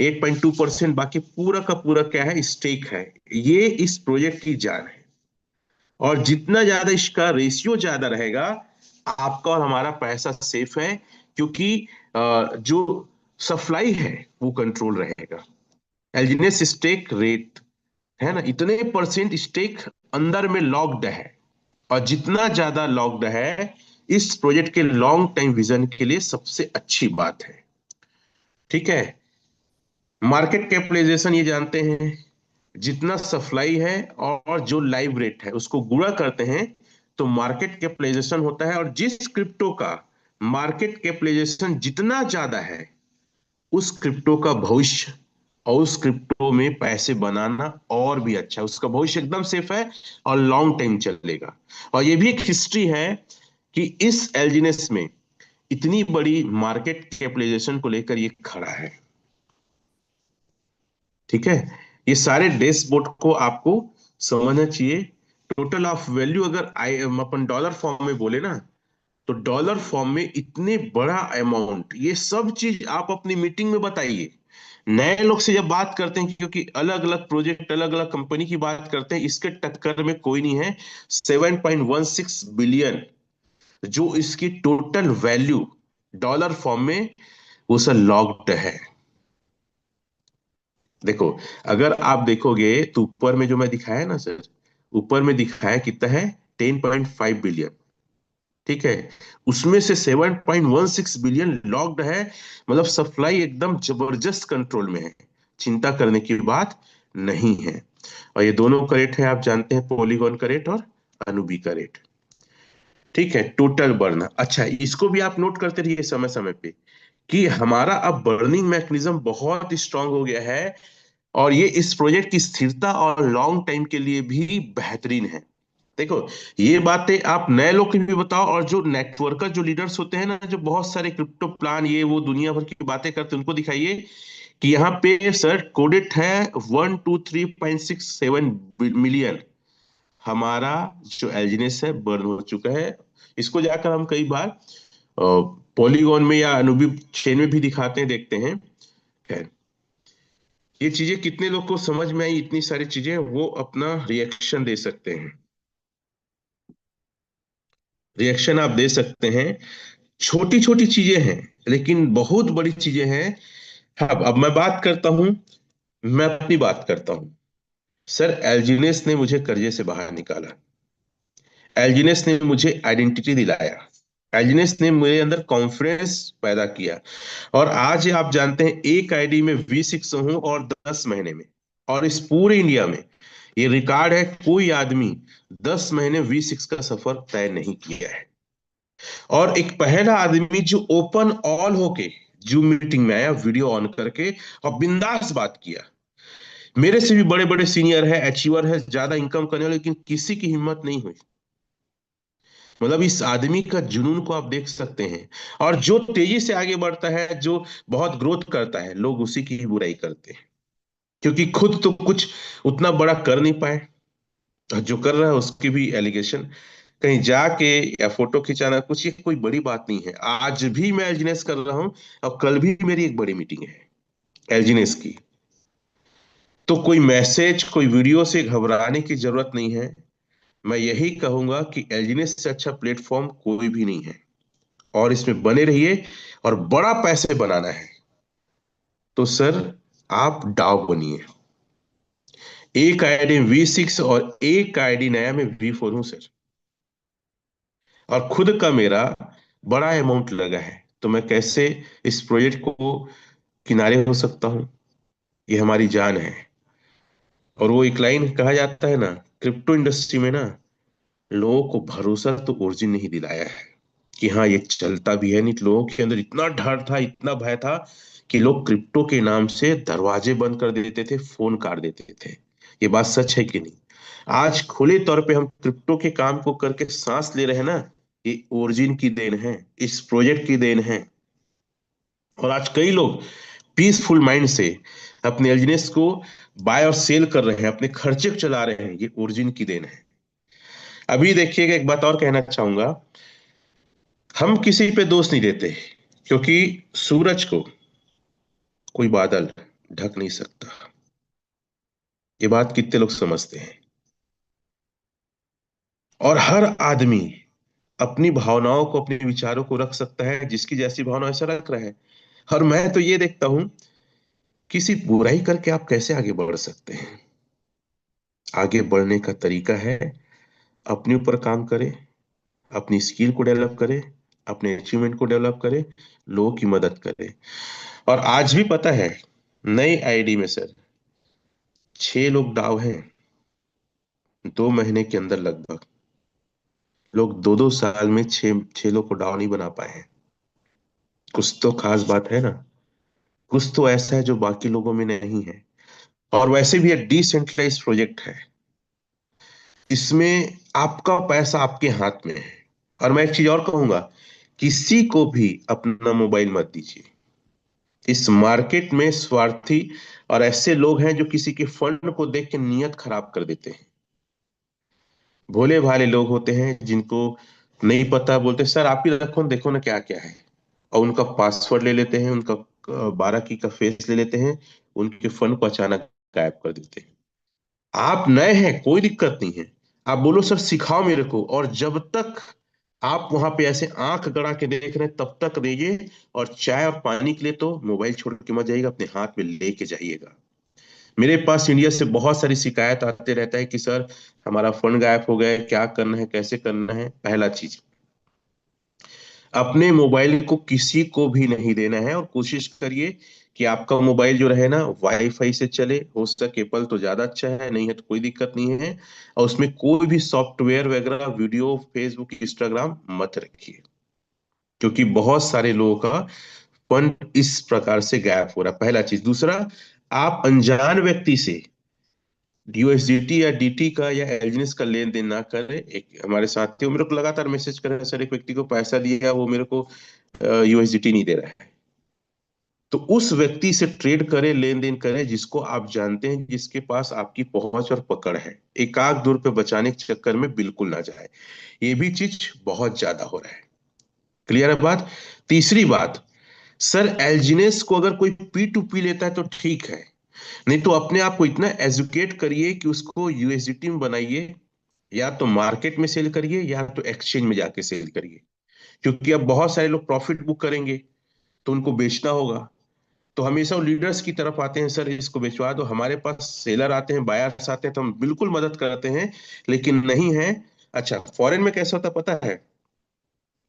8.2%, बाकी पूरा का पूरा क्या है, स्टेक है। ये इस प्रोजेक्ट की जान है, और जितना ज्यादा इसका रेशियो ज्यादा रहेगा, आपका और हमारा पैसा सेफ है, क्योंकि जो सप्लाई है वो कंट्रोल रहेगा। एलजीनेस स्टेक रेट है ना, इतने परसेंट स्टेक अंदर में लॉक्ड है, और जितना ज्यादा लॉक्ड है इस प्रोजेक्ट के लॉन्ग टाइम विजन के लिए सबसे अच्छी बात है, ठीक है। मार्केट कैपिटलाइजेशन ये जानते हैं, जितना सप्लाई है और जो लाइव रेट है उसको गुणा करते हैं तो मार्केट कैपिटलाइजेशन होता है। और जिस क्रिप्टो का मार्केट कैपिटलाइजेशन जितना ज्यादा है, उस क्रिप्टो का भविष्य और उस क्रिप्टो में पैसे बनाना और भी अच्छा है, उसका भविष्य एकदम सेफ है और लॉन्ग टाइम चलेगा। और ये भी एक हिस्ट्री है कि इस एलजीनेस में इतनी बड़ी मार्केट कैपिटलाइजेशन को लेकर ये खड़ा है। ठीक है, ये सारे डैशबोर्ड को आपको समझना चाहिए। टोटल ऑफ वैल्यू अगर अपन डॉलर फॉर्म में बोले ना, तो डॉलर फॉर्म में इतने बड़ा अमाउंट, ये सब चीज आप अपनी मीटिंग में बताइए। नए लोग से जब बात करते हैं, क्योंकि अलग अलग प्रोजेक्ट अलग अलग कंपनी की बात करते हैं, इसके टक्कर में कोई नहीं है। 7.16 बिलियन जो इसकी टोटल वैल्यू डॉलर फॉर्म में, वो सब लॉक्ड है। देखो, अगर आप देखोगे तो ऊपर में जो मैं दिखाया ना सर, ऊपर में दिखाया कितना है, 10.5 बिलियन। ठीक है, उसमें से 7.16 बिलियन लॉक्ड है। मतलब सप्लाई एकदम जबरदस्त कंट्रोल में है, चिंता करने की बात नहीं है। और ये दोनों का रेट है, आप जानते हैं, पॉलीगॉन का रेट और अनुबी का रेट। ठीक है, टोटल बर्न। अच्छा, इसको भी आप नोट करते रहिए समय समय पे कि हमारा अब बर्निंग मैकेनिज्म बहुत स्ट्रांग हो गया है। और ये इस प्रोजेक्ट की स्थिरता और लॉन्ग टाइम के लिए भी बेहतरीन है। देखो, ये बातें आप नए लोग को भी बताओ, और जो नेटवर्कर जो लीडर्स होते हैं ना, जो बहुत सारे क्रिप्टो प्लान ये वो दुनिया भर की बातें करते हैं, उनको दिखाइए कि यहाँ पे सर कोडेट है 123.67 मिलियन। हमारा जो एल्जिनेस है बर्न हो चुका है। इसको जाकर हम कई बार पॉलीगॉन में या अनुबी चेन में भी दिखाते हैं, देखते हैं। खैर, ये चीजें कितने लोग को समझ में आई, इतनी सारी चीजें, वो अपना रिएक्शन दे सकते हैं। रिएक्शन आप दे सकते हैं। छोटी छोटी चीजें हैं लेकिन बहुत बड़ी चीजें हैं। अब मैं बात करता हूं, मैं अपनी बात करता हूं। सर, एल्जिनेस ने मुझे कर्जे से बाहर निकाला। एल्जिनेस ने मुझे आइडेंटिटी दिलाया। एल्जिनेस ने मेरे अंदर कॉन्फिडेंस पैदा किया। और आज आप जानते हैं, एक आईडी में V6 हूं और 10 महीने में, और इस पूरे इंडिया में ये रिकॉर्ड है, कोई आदमी 10 महीने V6 का सफर तय नहीं किया है। और एक पहला आदमी जो ओपन ऑल होके जूम मीटिंग में आया, वीडियो ऑन करके, और बिंदास बात किया। मेरे से भी बड़े बड़े सीनियर है, अचीवर है, ज्यादा इनकम करने वाले, लेकिन किसी की हिम्मत नहीं हुई। मतलब इस आदमी का जुनून को आप देख सकते हैं। और जो तेजी से आगे बढ़ता है, जो बहुत ग्रोथ करता है, लोग उसी की ही बुराई करते हैं, क्योंकि खुद तो कुछ उतना बड़ा कर नहीं पाए। और जो कर रहा है उसकी भी एलिगेशन, कहीं जाके या फोटो खिंचाना कुछ, ये कोई बड़ी बात नहीं है। आज भी मैं एलजीनेस कर रहा हूं, और कल भी मेरी एक बड़ी मीटिंग है एलजीनेस की। तो कोई मैसेज, कोई वीडियो से घबराने की जरूरत नहीं है। मैं यही कहूंगा कि एलजीनेस से अच्छा प्लेटफॉर्म कोई भी नहीं है, और इसमें बने रहिए। और बड़ा पैसे बनाना है तो सर, आप डाव बनिए। एक आईडी V6 और एक आईडी नया में V4 हूं सर। और खुद का मेरा बड़ा अमाउंट लगा है, तो मैं कैसे इस प्रोजेक्ट को किनारे हो सकता हूँ? ये हमारी जान है। और वो एक लाइन कहा जाता है ना, क्रिप्टो इंडस्ट्री में ना, लोगों को भरोसा तो ओरिजिन नहीं दिलाया है कि हाँ ये चलता भी है। नहीं, लोगों के अंदर इतना डर था, इतना भय था, कि लोग क्रिप्टो के नाम से दरवाजे बंद कर देते थे, फोन काट देते थे। ये बात सच है कि नहीं? आज खुले तौर पे हम क्रिप्टो के काम को करके सांस ले रहे हैं ना, ये ओरिजिन की देन है, इस प्रोजेक्ट की देन है। और आज कई लोग पीसफुल माइंड से अपने बिजनेस को बाय और सेल कर रहे हैं, अपने खर्चे को चला रहे हैं, ये ओरिजिन की देन है। अभी देखिएगा, एक बात और कहना चाहूंगा। हम किसी पे दोष नहीं देते, क्योंकि सूरज को कोई बादल ढक नहीं सकता। ये बात कितने लोग समझते हैं? और हर आदमी अपनी भावनाओं को, अपने विचारों को रख सकता है, जिसकी जैसी भावना ऐसा रख रहा है। और मैं तो ये देखता हूं, किसी बुराई करके आप कैसे आगे बढ़ सकते हैं? आगे बढ़ने का तरीका है, अपने ऊपर काम करें, अपनी स्किल को डेवलप करें, अपने अचीवमेंट को डेवलप करें, लोगों की मदद करें। और आज भी पता है, नई आईडी में सर 6 लोग डाव हैं। 2 महीने के अंदर लगभग लोग 2-2 साल में छह छह लोग को डाव नहीं बना पाए हैं। कुछ तो खास बात है ना। कुछ तो ऐसा है जो बाकी लोगों में नहीं है। और वैसे भी ये डिसेंट्रलाइज प्रोजेक्ट है, इसमें आपका पैसा आपके हाथ में है। और मैं एक चीज और कहूंगा, किसी को भी अपना मोबाइल मत दीजिए। इस मार्केट में स्वार्थी और ऐसे लोग हैं जो किसी के फंड को देख के नियत खराब कर देते हैं। भोले भाले लोग होते हैं जिनको नहीं पता, बोलते सर आप ही रखो देखो ना क्या क्या है, और उनका पासवर्ड ले लेते हैं, उनका 12 की का फेस ले लेते हैं, उनके फंड को अचानक गायब कर देते हैं। आप नए हैं कोई दिक्कत नहीं है, आप बोलो सर सिखाओ मेरे को, और जब तक आप वहां पे ऐसे आंख गड़ा के देख रहे हैं तब तक रहिए। और चाय और पानी के लिए तो मोबाइल छोड़ के मत जाइएगा, अपने हाथ में लेके जाइएगा। मेरे पास इंडिया से बहुत सारी शिकायत आते रहता है कि सर हमारा फंड गायब हो गया है, क्या करना है कैसे करना है। पहला चीज, अपने मोबाइल को किसी को भी नहीं देना है, और कोशिश करिए कि आपका मोबाइल जो रहे ना वाईफाई से चले, हो सके एप्पल तो ज्यादा अच्छा है, नहीं है तो कोई दिक्कत नहीं है। और उसमें कोई भी सॉफ्टवेयर वगैरह वीडियो फेसबुक इंस्टाग्राम मत रखिए, क्योंकि बहुत सारे लोगों का फंड इस प्रकार से गायब हो रहा है। पहला चीज। दूसरा, आप अनजान व्यक्ति से यूएसडीटी या डीटी का या एलजीएस का लेन देन ना करें। एक हमारे साथी वो मेरे को लगातार मैसेज कर रहे हैं, सर एक व्यक्ति को पैसा दिया, वो मेरे को यूएसडीटी नहीं दे रहा है। तो उस व्यक्ति से ट्रेड करें, लेन देन करें जिसको आप जानते हैं, जिसके पास आपकी पहुंच और पकड़ है। एकाक दो रुपए बचाने के चक्कर में बिल्कुल ना जाए, ये भी चीज बहुत ज्यादा हो रहा है। क्लियर है बात। तीसरी बात, सर एलजीनेस को अगर कोई पी टू पी लेता है तो ठीक है, नहीं तो अपने आप को इतना एजुकेट करिए कि उसको यूएसडीटी में बनाइए, या तो मार्केट में सेल करिए या तो एक्सचेंज में जाके सेल करिए। क्योंकि अब बहुत सारे लोग प्रॉफिट बुक करेंगे तो उनको बेचना होगा, तो हमेशा वो लीडर्स की तरफ आते हैं, सर इसको बेचवा दो। हमारे पास सेलर आते हैं, बायर्स आते हैं, तो हम बिल्कुल मदद करते हैं, लेकिन नहीं है। अच्छा, फॉरेन में कैसा होता पता है,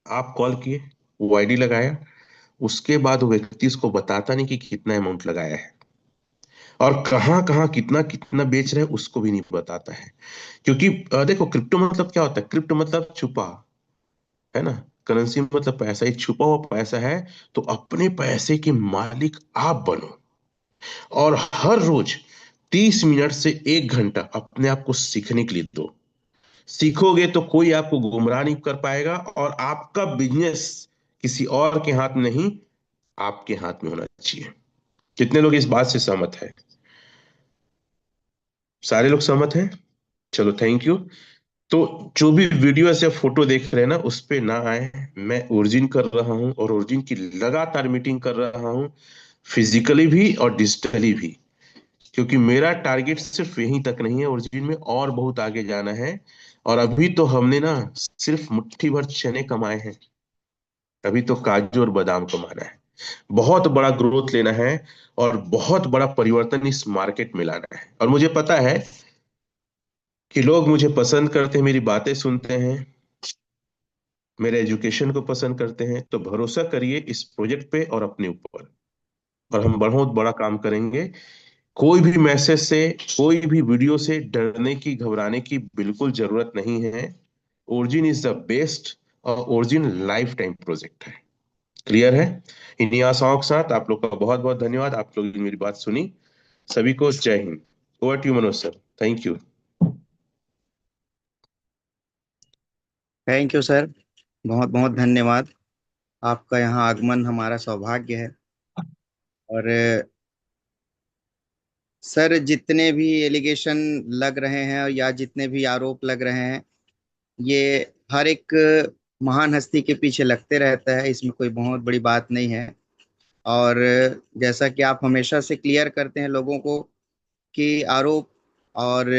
आप कॉल किए, वो आईडी लगाया, उसके बाद वो व्यक्ति उसको बताता नहीं कि कितना अमाउंट लगाया है, और कहाँ कहाँ कितना कितना बेच रहे हैं उसको भी नहीं बताता है। क्योंकि देखो क्रिप्टो मतलब क्या होता है, क्रिप्टो मतलब छुपा, है ना। करेंसी मतलब पैसा, एक छुपा हुआ पैसा है। तो अपने पैसे के मालिक आप बनो, और हर रोज 30 मिनट से 1 घंटा अपने आप को सीखने के लिए दो। सीखोगे तो कोई आपको गुमराह नहीं कर पाएगा, और आपका बिजनेस किसी और के हाथ में नहीं, आपके हाथ में होना चाहिए। कितने लोग इस बात से सहमत है? सारे लोग सहमत हैं? चलो थैंक यू। तो जो भी वीडियो या फोटो देख रहे हैं ना, उस पे ना आए। मैं ओरिजिन कर रहा हूँ, और ओरिजिन की लगातार मीटिंग कर रहा हूँ, फिजिकली भी और डिजिटली भी। क्योंकि मेरा टारगेट सिर्फ यहीं तक नहीं है, ओरिजिन में और बहुत आगे जाना है। और अभी तो हमने ना सिर्फ मुट्ठी भर चने कमाए हैं, अभी तो काजू और बादाम कमाना है। बहुत बड़ा ग्रोथ लेना है, और बहुत बड़ा परिवर्तन इस मार्केट में लाना है। और मुझे पता है कि लोग मुझे पसंद करते हैं, मेरी बातें सुनते हैं, मेरे एजुकेशन को पसंद करते हैं। तो भरोसा करिए इस प्रोजेक्ट पे और अपने ऊपर, और हम बहुत बड़ा काम करेंगे। कोई भी मैसेज से, कोई भी वीडियो से डरने की घबराने की बिल्कुल जरूरत नहीं है। ओरिजिन इज द बेस्ट, और ओरिजिन लाइफ टाइम प्रोजेक्ट है। क्लियर है? इन्हीं आशाओं के साथ आप लोग का बहुत बहुत धन्यवाद, आप लोग ने मेरी बात सुनी। सभी को जय हिंद। Over to you Manoj sir, thank you. Thank you sir, बहुत बहुत धन्यवाद। आपका यहाँ आगमन हमारा सौभाग्य है। और सर जितने भी एलिगेशन लग रहे हैं या जितने भी आरोप लग रहे हैं, ये हर एक महान हस्ती के पीछे लगते रहता है, इसमें कोई बहुत बड़ी बात नहीं है। और जैसा कि आप हमेशा से क्लियर करते हैं लोगों को कि आरोप और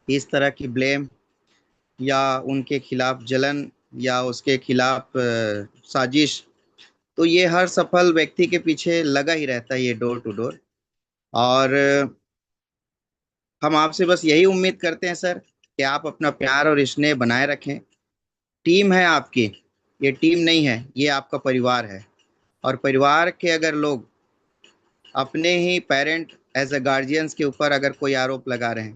इस तरह की ब्लेम या उनके खिलाफ जलन या उसके खिलाफ साजिश, तो ये हर सफल व्यक्ति के पीछे लगा ही रहता है, ये डोर टू डोर। और हम आपसे बस यही उम्मीद करते हैं सर कि आप अपना प्यार और स्नेह बनाए रखें। टीम है आपकी, ये टीम नहीं है, ये आपका परिवार है। और परिवार के अगर लोग अपने ही पेरेंट एज अ गार्जियंस के ऊपर अगर कोई आरोप लगा रहे हैं,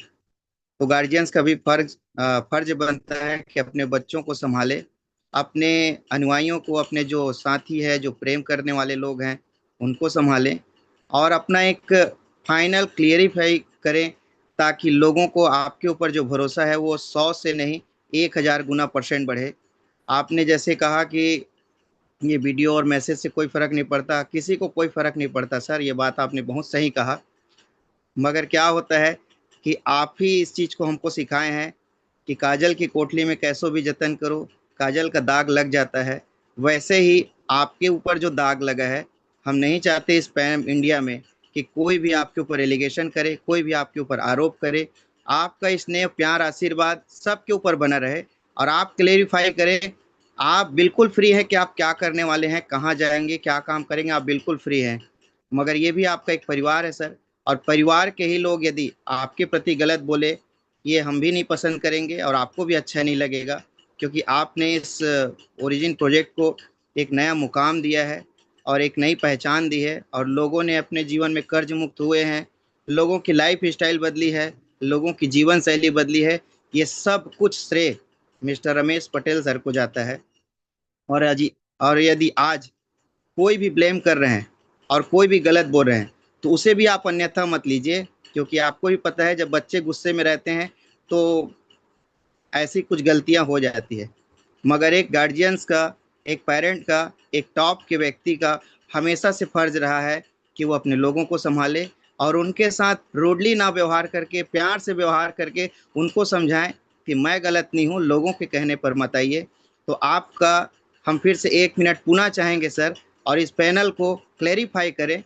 तो गार्जियंस का भी फर्ज बनता है कि अपने बच्चों को संभाले, अपने अनुयायियों को, अपने जो साथी है, जो प्रेम करने वाले लोग हैं, उनको संभालें और अपना एक फाइनल क्लियरिफाई करें, ताकि लोगों को आपके ऊपर जो भरोसा है वो 100 से नहीं 1000 गुना परसेंट बढ़े। आपने जैसे कहा कि ये वीडियो और मैसेज से कोई फ़र्क नहीं पड़ता, किसी को कोई फ़र्क नहीं पड़ता सर, ये बात आपने बहुत सही कहा। मगर क्या होता है कि आप ही इस चीज़ को हमको सिखाए हैं कि काजल की कोठली में कैसो भी जतन करो, काजल का दाग लग जाता है। वैसे ही आपके ऊपर जो दाग लगा है, हम नहीं चाहते इस पैन इंडिया में कि कोई भी आपके ऊपर एलिगेशन करे, कोई भी आपके ऊपर आरोप करे। आपका स्नेह, प्यार, आशीर्वाद सबके ऊपर बना रहे और आप क्लेरिफाई करें। आप बिल्कुल फ्री हैं कि आप क्या करने वाले हैं, कहाँ जाएंगे, क्या काम करेंगे, आप बिल्कुल फ्री हैं। मगर ये भी आपका एक परिवार है सर, और परिवार के ही लोग यदि आपके प्रति गलत बोले, ये हम भी नहीं पसंद करेंगे और आपको भी अच्छा नहीं लगेगा, क्योंकि आपने इस ओरिजिन प्रोजेक्ट को एक नया मुकाम दिया है और एक नई पहचान दी है, और लोगों ने अपने जीवन में कर्ज मुक्त हुए हैं, लोगों की लाइफ स्टाइल बदली है, लोगों की जीवन शैली बदली है। ये सब कुछ श्रेय मिस्टर रमेश पटेल सर को जाता है। और अजी और यदि आज कोई भी ब्लेम कर रहे हैं और कोई भी गलत बोल रहे हैं, तो उसे भी आप अन्यथा मत लीजिए, क्योंकि आपको भी पता है जब बच्चे गुस्से में रहते हैं तो ऐसी कुछ गलतियां हो जाती है। मगर एक गार्जियंस का, एक पेरेंट का, एक टॉप के व्यक्ति का हमेशा से फर्ज रहा है कि वो अपने लोगों को संभाले और उनके साथ रूडली ना व्यवहार करके, प्यार से व्यवहार करके उनको समझाएं कि मैं गलत नहीं हूँ, लोगों के कहने पर मत आइए। तो आपका हम फिर से 1 मिनट पुनः चाहेंगे सर, और इस पैनल को क्लेरिफाई करें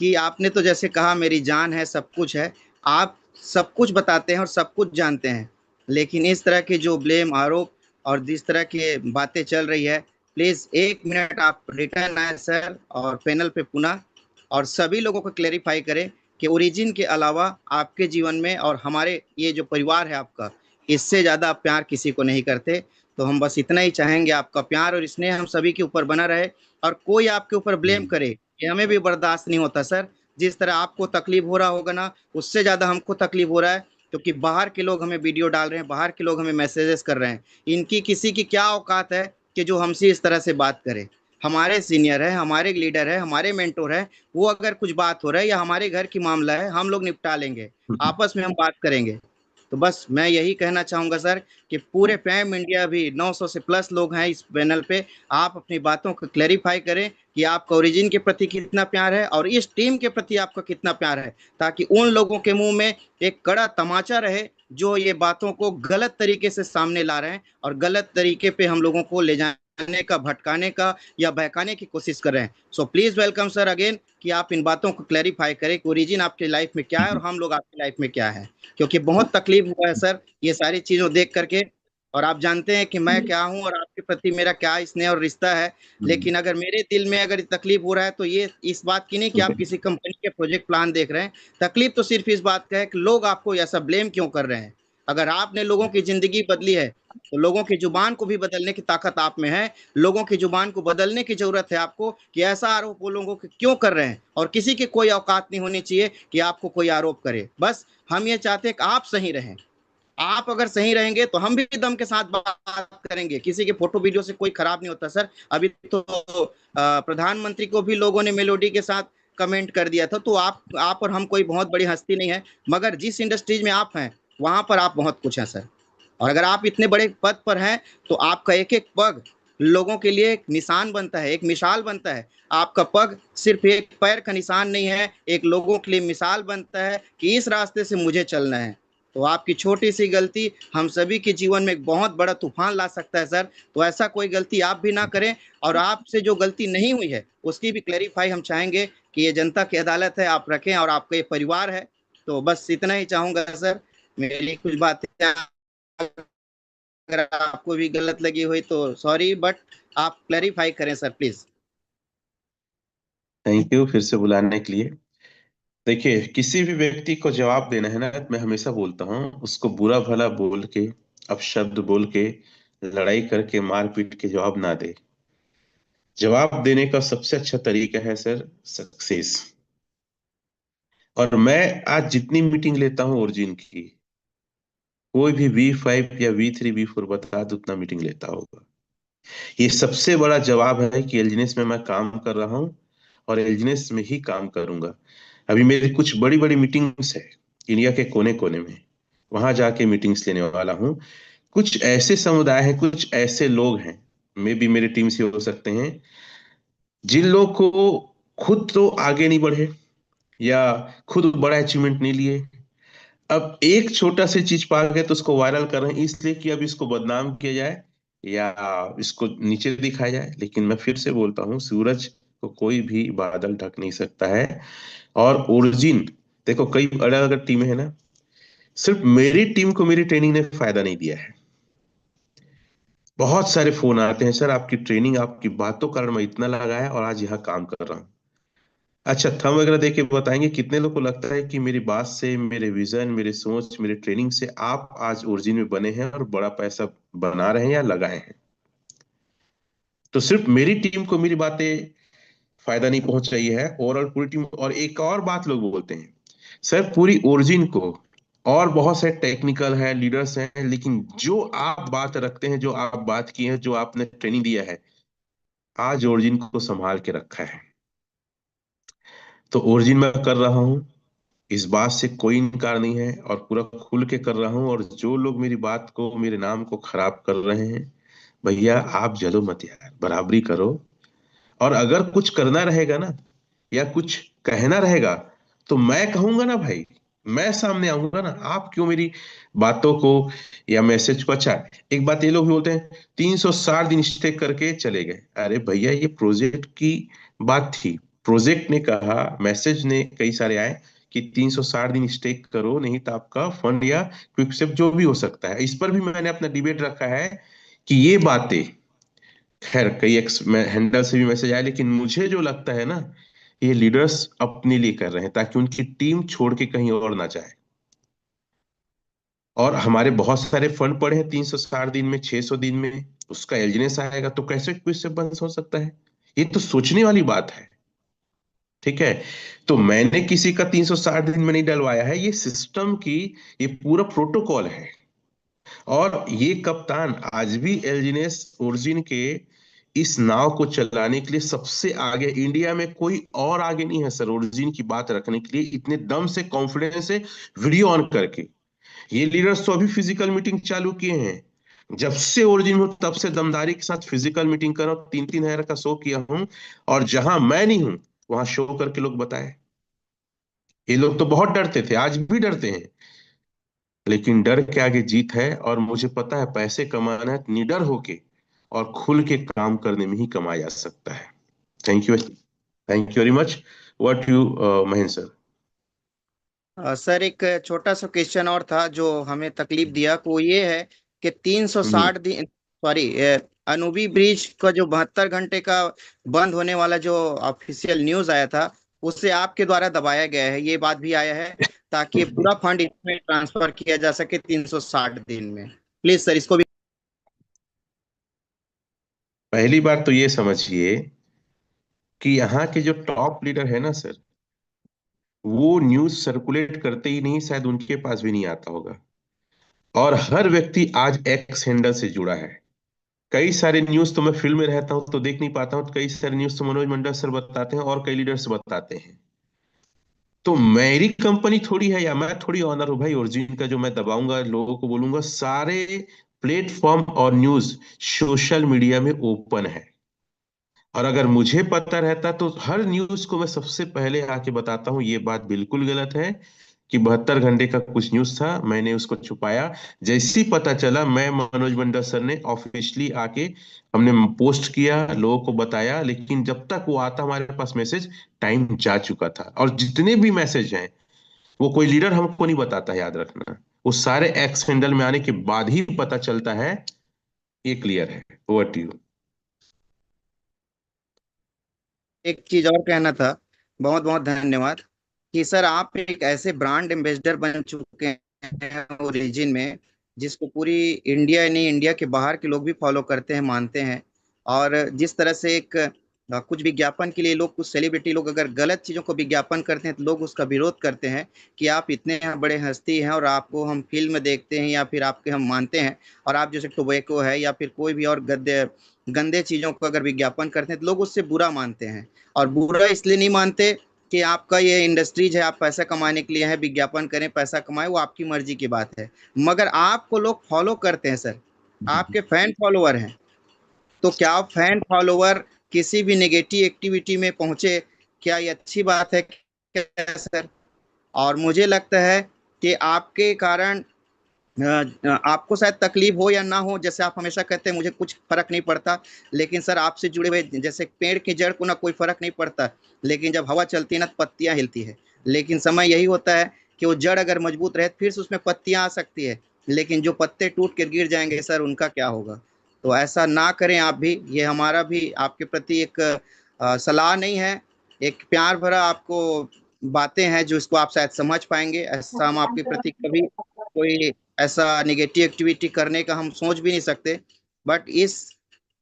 कि आपने तो जैसे कहा मेरी जान है, सब कुछ है, आप सब कुछ बताते हैं और सब कुछ जानते हैं, लेकिन इस तरह के जो ब्लेम, आरोप और जिस तरह की बातें चल रही है, प्लीज़ 1 मिनट आप रिटर्न आए सर और पैनल पे पुनः, और सभी लोगों को क्लेरिफाई करें कि ओरिजिन के अलावा आपके जीवन में और हमारे ये जो परिवार है आपका, इससे ज़्यादा आप प्यार किसी को नहीं करते। तो हम बस इतना ही चाहेंगे, आपका प्यार और स्नेह हम सभी के ऊपर बना रहे, और कोई आपके ऊपर ब्लेम करे ये हमें भी बर्दाश्त नहीं होता सर। जिस तरह आपको तकलीफ हो रहा होगा ना, उससे ज़्यादा हमको तकलीफ हो रहा है, क्योंकि बाहर के लोग हमें वीडियो डाल रहे हैं, बाहर के लोग हमें मैसेजेस कर रहे हैं। इनकी किसी की क्या औकात है कि जो हमसे इस तरह से बात करे। हमारे सीनियर है, हमारे लीडर है, हमारे मेंटोर है, वो अगर कुछ बात हो रहा है या हमारे घर की मामला है, हम लोग निपटा लेंगे, आपस में हम बात करेंगे। तो बस मैं यही कहना चाहूँगा सर कि पूरे पैम इंडिया भी 900 से प्लस लोग हैं इस पैनल पे, आप अपनी बातों को क्लेरिफाई करें कि आपका ओरिजिन के प्रति कितना प्यार है और इस टीम के प्रति आपका कितना प्यार है, ताकि उन लोगों के मुंह में एक कड़ा तमाचा रहे जो ये बातों को गलत तरीके से सामने ला रहे हैं और गलत तरीके पे हम लोगों को ले जाने का, भटकाने का या बहकाने की कोशिश कर रहे हैं। So please welcome sir again कि आप इन बातों को क्लेरिफाई करें कि ओरिजिन आपकी लाइफ में क्या है और हम लोग आपकी लाइफ में क्या है, क्योंकि बहुत तकलीफ हुआ है सर ये सारी चीज़ों देख करके। और आप जानते हैं कि मैं क्या हूँ और आपके प्रति मेरा क्या स्नेह और रिश्ता है। लेकिन अगर मेरे दिल में अगर तकलीफ हो रहा है तो ये इस बात की नहीं कि आप किसी कंपनी के प्रोजेक्ट प्लान देख रहे हैं, तकलीफ तो सिर्फ इस बात का है कि लोग आपको ऐसा ब्लेम क्यों कर रहे हैं। अगर आपने लोगों की ज़िंदगी बदली है तो लोगों की ज़ुबान को भी बदलने की ताकत आप में है। लोगों की ज़ुबान को बदलने की ज़रूरत है आपको कि ऐसा आरोप वो लोगों को क्यों कर रहे हैं, और किसी की कोई औकात नहीं होनी चाहिए कि आपको कोई आरोप करे। बस हम ये चाहते हैं कि आप सही रहें। आप अगर सही रहेंगे तो हम भी दम के साथ बात करेंगे। किसी के फोटो वीडियो से कोई खराब नहीं होता सर। अभी तो प्रधानमंत्री को भी लोगों ने मेलोडी के साथ कमेंट कर दिया था। तो आप और हम कोई बहुत बड़ी हस्ती नहीं है, मगर जिस इंडस्ट्रीज में आप हैं वहां पर आप बहुत कुछ हैं सर। और अगर आप इतने बड़े पद पर हैं तो आपका एक एक पग लोगों के लिए एक निशान बनता है, एक मिसाल बनता है। आपका पग सिर्फ एक पैर का निशान नहीं है, एक लोगों के लिए मिसाल बनता है कि इस रास्ते से मुझे चलना है। तो आपकी छोटी सी गलती हम सभी के जीवन में एक बहुत बड़ा तूफान ला सकता है सर। तो ऐसा कोई गलती आप भी ना करें, और आपसे जो गलती नहीं हुई है उसकी भी क्लेरिफाई हम चाहेंगे कि ये जनता की अदालत है, आप रखें, और आपका ये परिवार है। तो बस इतना ही चाहूंगा सर। मेरी कुछ बातें अगर आपको भी गलत लगी हुई तो सॉरी, बट आप क्लेरिफाई करें सर प्लीज। थैंक यू फिर से बुलाने के लिए। देखिए, किसी भी व्यक्ति को जवाब देना है ना, मैं हमेशा बोलता हूँ उसको बुरा भला बोल के, अपशब्द बोल के, लड़ाई करके, मार पीट के जवाब ना दे। जवाब देने का सबसे अच्छा तरीका है सर सक्सेस। और मैं आज जितनी मीटिंग लेता हूँ ओरिजिन की, कोई भी V5 या V3 V4 बता दो उतना मीटिंग लेता होगा। ये सबसे बड़ा जवाब है कि एलजीनेस में मैं काम कर रहा हूँ और एलजीनेस में ही काम करूंगा। अभी मेरी कुछ बड़ी बड़ी मीटिंग्स है इंडिया के कोने कोने में, वहां जाके मीटिंग्स लेने वाला हूँ। कुछ ऐसे समुदाय हैं, कुछ ऐसे लोग हैं, मे भी मेरी टीम से हो सकते हैं, जिन लोग को खुद तो आगे नहीं बढ़े या खुद बड़ा अचीवमेंट नहीं लिए, अब एक छोटा सी चीज पा गए तो उसको वायरल कर रहे हैं, इसलिए कि अब इसको बदनाम किया जाए या इसको नीचे दिखाया जाए। लेकिन मैं फिर से बोलता हूँ, सूरज को कोई भी बादल ढक नहीं सकता है। और ओरिजिन, देखो कई अलग अलग टीमें हैं ना, सिर्फ मेरी टीम को मेरी ट्रेनिंग ने फायदा नहीं दिया है। बहुत सारे फोन आते हैं, सर आपकी ट्रेनिंग, आपकी बातों कारण मैं इतना लगाया और आज यहाँ काम कर रहा हूँ। अच्छा, थंब वगैरह देके बताएंगे कितने लोग को लगता है कि मेरी बात से, मेरे विजन, मेरे सोच, मेरे ट्रेनिंग से आप आज ओरिजिन में बने हैं और बड़ा पैसा बना रहे हैं या लगाए हैं। तो सिर्फ मेरी टीम को मेरी बातें फायदा नहीं पहुंचाई है, ओवरऑल पूरी टीम। और एक और बात लोग बोलते हैं, सर पूरी ओरिजिन को, और बहुत से टेक्निकल है, लीडर्स हैं, लेकिन जो आप बात रखते हैं, जो आप बात की है, जो आपने ट्रेनिंग दिया है, आज ओरिजिन को संभाल के रखा है। तो ओरिजिन में कर रहा हूँ, इस बात से कोई इनकार नहीं है, और पूरा खुल के कर रहा हूँ। और जो लोग मेरी बात को, मेरे नाम को खराब कर रहे हैं, भैया आप जलो मत यार, बराबरी करो। और अगर कुछ करना रहेगा ना, या कुछ कहना रहेगा, तो मैं कहूंगा ना भाई, मैं सामने आऊंगा ना। आप क्यों मेरी बातों को या मैसेज को, अच्छा एक बात ये लोग भी बोलते हैं 360 दिन स्टे करके चले गए। अरे भैया ये प्रोजेक्ट की बात थी, प्रोजेक्ट ने कहा, मैसेज ने कई सारे आए कि 360 दिन स्टे करो, नहीं तो आपका फंड या क्विक स्टेप जो भी हो सकता है। इस पर भी मैंने अपना डिबेट रखा है कि ये बातें, खैर कई एक्स हैंडल से भी मैसेज आया, लेकिन मुझे जो लगता है ना, ये लीडर्स अपने लिए कर रहे हैं ताकि उनकी टीम छोड़ के कहीं और ना जाए। और हमारे बहुत सारे फंड पड़े हैं 360 दिन में, 600 दिन में, उसका एलजीनेस आएगा तो कैसे क्विज से बंद हो सकता है? ये तो सोचने वाली बात है। ठीक है, तो मैंने किसी का 360 दिन में नहीं डलवाया है, ये सिस्टम की, ये पूरा प्रोटोकॉल है। और ये कप्तान आज भी एल्जिनेस ओरिजिन के इस नाव को चलाने के लिए सबसे आगे, इंडिया में कोई और आगे नहीं है सर ओरिजिन की बात रखने के लिए, इतने दम से, कॉन्फिडेंस से, वीडियो ऑन करके। ये लीडर्स तो अभी फिजिकल मीटिंग चालू किए हैं, जब से ओरिजिन हूं तब से दमदारी के साथ फिजिकल मीटिंग कर रहा हूं, 3-3 हजार का शो किया हूं। और जहां मैं नहीं हूं वहां शो करके लोग बताए। ये लोग तो बहुत डरते थे, आज भी डरते हैं, लेकिन डर के आगे जीत है। और मुझे पता है पैसे कमाना है निडर होके और खुल के काम करने में ही कमाया जा सकता है। Thank you, thank you very much. What you, Mahendra sir? Sir एक छोटा सा क्वेश्चन और था जो हमें तकलीफ दिया, वो ये है कि हम्म। 360 दिन, सॉरी, अनुभवी ब्रिज का जो 72 घंटे का बंद होने वाला जो ऑफिशियल न्यूज आया था, उससे आपके द्वारा दबाया गया है, ये बात भी आया है, ताकि पूरा फंड इसमें ट्रांसफर किया जा सके 360 दिन में। प्लीज सर इसको भी। पहली बात तो ये समझिए कि यहाँ के जो टॉप लीडर है ना सर, वो न्यूज सर्कुलेट करते ही नहीं, शायद उनके पास भी नहीं आता होगा। और हर व्यक्ति आज एक्स हैंडल से जुड़ा है। कई सारे न्यूज तो मैं फील्ड में रहता हूं तो देख नहीं पाता हूं, कई सारे न्यूज तो मनोज मंडल सर बताते हैं और कई लीडर्स बताते हैं। तो मेरी कंपनी थोड़ी है या मैं थोड़ी ऑनर हूं भाई ओरिजिन का, जो मैं दबाऊंगा, लोगों को बोलूंगा। सारे प्लेटफॉर्म और न्यूज सोशल मीडिया में ओपन है। और अगर मुझे पता रहता तो हर न्यूज को मैं सबसे पहले आके बताता हूं, ये बात बिल्कुल गलत है कि 72 घंटे का कुछ न्यूज था, मैंने उसको छुपाया। जैसे ही पता चला, मैं मनोज मंडल सर ने ऑफिशियली आके, हमने पोस्ट किया, लोगों को बताया। लेकिन जब तक वो आता हमारे पास मैसेज, टाइम जा चुका था। और जितने भी मैसेज हैं, वो कोई लीडर हमको नहीं बताता, याद रखना, वो सारे एक्स हैंडल में आने के बाद ही पता चलता है। ये क्लियर है। Over to you. एक चीज और कहना था, बहुत बहुत धन्यवाद, कि सर आप एक ऐसे ब्रांड एम्बेसडर बन चुके हैं ओरिजिन में, जिसको पूरी इंडिया नहीं, इंडिया के बाहर के लोग भी फॉलो करते हैं, मानते हैं। और जिस तरह से एक कुछ विज्ञापन के लिए लोग, कुछ सेलिब्रिटी लोग अगर गलत चीजों को विज्ञापन करते हैं तो लोग उसका विरोध करते हैं कि आप इतने बड़े हस्ती हैं और आपको हम फिल्म देखते हैं या फिर आपके हम मानते हैं, और आप जैसे टोबैको है या फिर कोई भी और गंदे गंदे चीजों को अगर विज्ञापन करते हैं तो लोग उससे बुरा मानते हैं। और बुरा इसलिए नहीं मानते कि आपका ये इंडस्ट्रीज है, आप पैसा कमाने के लिए है, विज्ञापन करें पैसा कमाएं, वो आपकी मर्जी की बात है। मगर आपको लोग फॉलो करते हैं सर, आपके फैन फॉलोअर हैं, तो क्या फैन फॉलोवर किसी भी नेगेटिव एक्टिविटी में पहुंचे, क्या ये अच्छी बात है क्या सर? और मुझे लगता है कि आपके कारण आपको शायद तकलीफ हो या ना हो, जैसे आप हमेशा कहते हैं मुझे कुछ फर्क नहीं पड़ता, लेकिन सर आपसे जुड़े हुए जैसे पेड़ की जड़ को ना कोई फर्क नहीं पड़ता, लेकिन जब हवा चलती है ना तो पत्तियां हिलती है। लेकिन समय यही होता है कि वो जड़ अगर मजबूत रहे फिर से उसमें पत्तियां आ सकती है, लेकिन जो पत्ते टूट कर गिर जाएंगे सर उनका क्या होगा? तो ऐसा ना करें आप भी, ये हमारा भी आपके प्रति एक सलाह नहीं है, एक प्यार भरा आपको बातें हैं जो इसको आप शायद समझ पाएंगे। ऐसा हम आपके प्रति कभी कोई ऐसा निगेटिव एक्टिविटी करने का हम सोच भी नहीं सकते, बट इस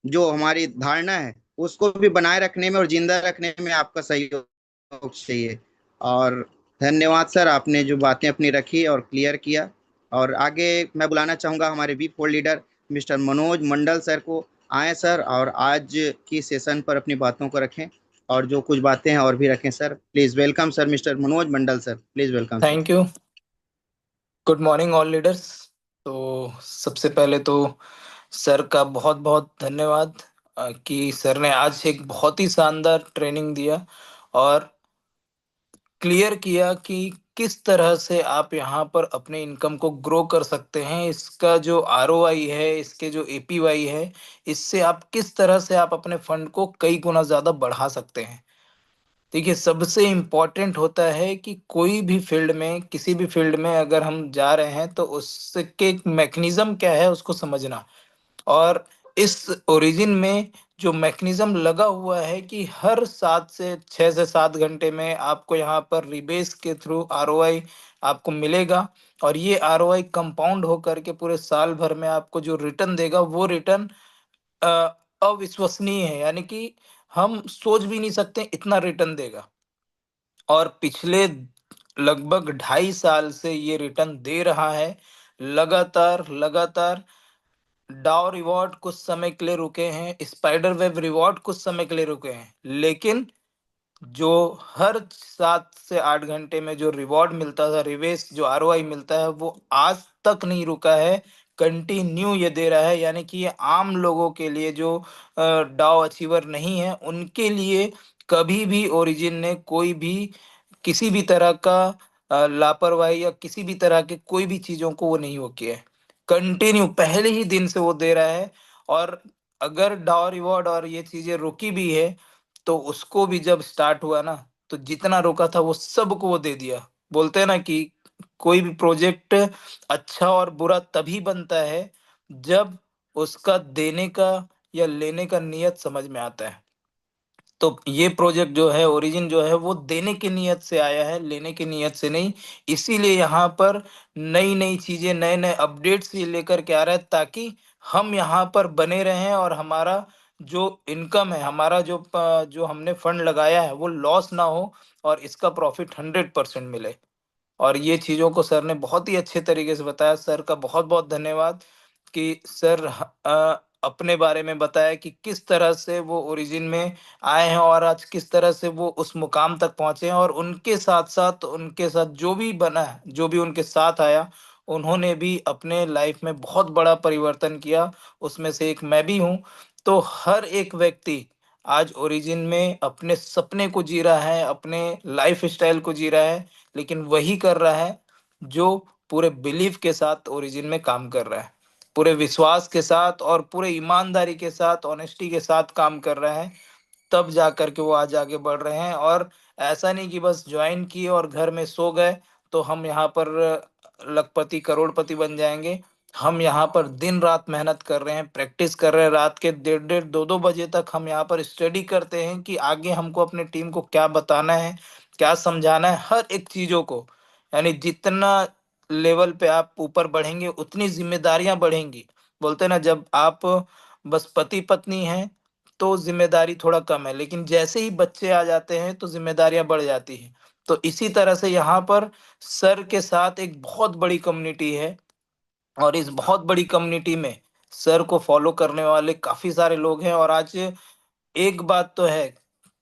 जो हमारी धारणा है उसको भी बनाए रखने में और जिंदा रखने में आपका सहयोग चाहिए। और धन्यवाद सर, आपने जो बातें अपनी रखी और क्लियर किया। और आगे मैं बुलाना चाहूंगा हमारे वी4 लीडर मिस्टर मनोज मंडल सर को। आए सर और आज की सेशन पर अपनी बातों को रखें और जो कुछ बातें हैं और भी रखें sir. Please welcome sir, mister Manoj Mandal sir, please welcome sir. Thank you. Good morning all leaders. तो सबसे पहले तो सर का बहुत बहुत धन्यवाद कि सर ने आज एक बहुत ही शानदार ट्रेनिंग दिया और क्लियर किया कि किस तरह से आप यहाँ पर अपने इनकम को ग्रो कर सकते हैं। इसका जो आरओआई है, इसके जो एपीवाई है, इससे आप किस तरह से आप अपने फंड को कई गुना ज़्यादा बढ़ा सकते हैं। देखिए, सबसे इम्पोर्टेंट होता है कि कोई भी फील्ड में, किसी भी फील्ड में अगर हम जा रहे हैं तो उसके मैकेनिज्म क्या है उसको समझना। और इस ओरिजिन में जो मैकेनिज्म लगा हुआ है कि हर 6 से 7 घंटे में आपको यहाँ पर रिबेस के थ्रू आरओआई आपको मिलेगा। और ये आरओआई कंपाउंड होकर के पूरे साल भर में आपको जो रिटर्न देगा वो रिटर्न अविश्वसनीय है, यानी कि हम सोच भी नहीं सकते इतना रिटर्न देगा। और पिछले लगभग 2.5 साल से ये रिटर्न दे रहा है लगातार लगातार। डाउ रिवॉर्ड कुछ समय के लिए रुके हैं, स्पाइडर वेब रिवॉर्ड कुछ समय के लिए रुके हैं, लेकिन जो हर 7 से 8 घंटे में जो रिवॉर्ड मिलता था, रिवेस जो आरओआई मिलता है, वो आज तक नहीं रुका है, कंटिन्यू ये दे रहा है। यानी कि ये आम लोगों के लिए जो डाउ अचीवर नहीं है उनके लिए कभी भी ओरिजिन ने कोई भी किसी भी तरह का लापरवाही या किसी भी तरह के कोई भी चीजों को वो नहीं वो किया है। कंटिन्यू पहले ही दिन से वो दे रहा है। और अगर डाउ रिवॉर्ड और ये चीजें रुकी भी है तो उसको भी जब स्टार्ट हुआ ना, तो जितना रोका था वो सबको वो दे दिया। बोलते हैं ना कि कोई भी प्रोजेक्ट अच्छा और बुरा तभी बनता है जब उसका देने का या लेने का नियत समझ में आता है। तो ये प्रोजेक्ट जो है, ओरिजिन जो है, वो देने की नियत से आया है, लेने की नियत से नहीं। इसीलिए यहाँ पर नई नई चीजें, नए नए अपडेट्स ये लेकर के आ रहा है ताकि हम यहाँ पर बने रहें और हमारा जो इनकम है, हमारा जो हमने फंड लगाया है वो लॉस ना हो और इसका प्रॉफिट 100% मिले। और ये चीज़ों को सर ने बहुत ही अच्छे तरीके से बताया। सर का बहुत बहुत धन्यवाद कि सर अपने बारे में बताया कि किस तरह से वो ओरिजिन में आए हैं और आज किस तरह से वो उस मुकाम तक पहुंचे हैं। और उनके साथ साथ उनके साथ जो भी बना है, जो भी उनके साथ आया, उन्होंने भी अपने लाइफ में बहुत बड़ा परिवर्तन किया। उसमें से एक मैं भी हूँ। तो हर एक व्यक्ति आज ओरिजिन में अपने सपने को जी रहा है, अपने लाइफ स्टाइल को जी रहा है, लेकिन वही कर रहा है जो पूरे बिलीफ के साथ ओरिजिन में काम कर रहा है, पूरे विश्वास के साथ और पूरे ईमानदारी के साथ, ऑनेस्टी के साथ काम कर रहा है। तब जा कर के वो आज आगे बढ़ रहे हैं। और ऐसा नहीं कि बस ज्वाइन किए और घर में सो गए तो हम यहाँ पर लखपति करोड़पति बन जाएंगे। हम यहाँ पर दिन रात मेहनत कर रहे हैं, प्रैक्टिस कर रहे हैं, रात के 1:30 2 2 बजे तक हम यहाँ पर स्टडी करते हैं कि आगे हमको अपने टीम को क्या बताना है, क्या समझाना है, हर एक चीजों को। यानी जितना लेवल पे आप ऊपर बढ़ेंगे उतनी जिम्मेदारियां बढ़ेंगी। बोलते हैं ना, जब आप बस पति पत्नी हैं तो जिम्मेदारी थोड़ा कम है, लेकिन जैसे ही बच्चे आ जाते हैं तो जिम्मेदारियां बढ़ जाती हैं। तो इसी तरह से यहाँ पर सर के साथ एक बहुत बड़ी कम्युनिटी है, और इस बहुत बड़ी कम्युनिटी में सर को फॉलो करने वाले काफी सारे लोग हैं। और आज एक बात तो है,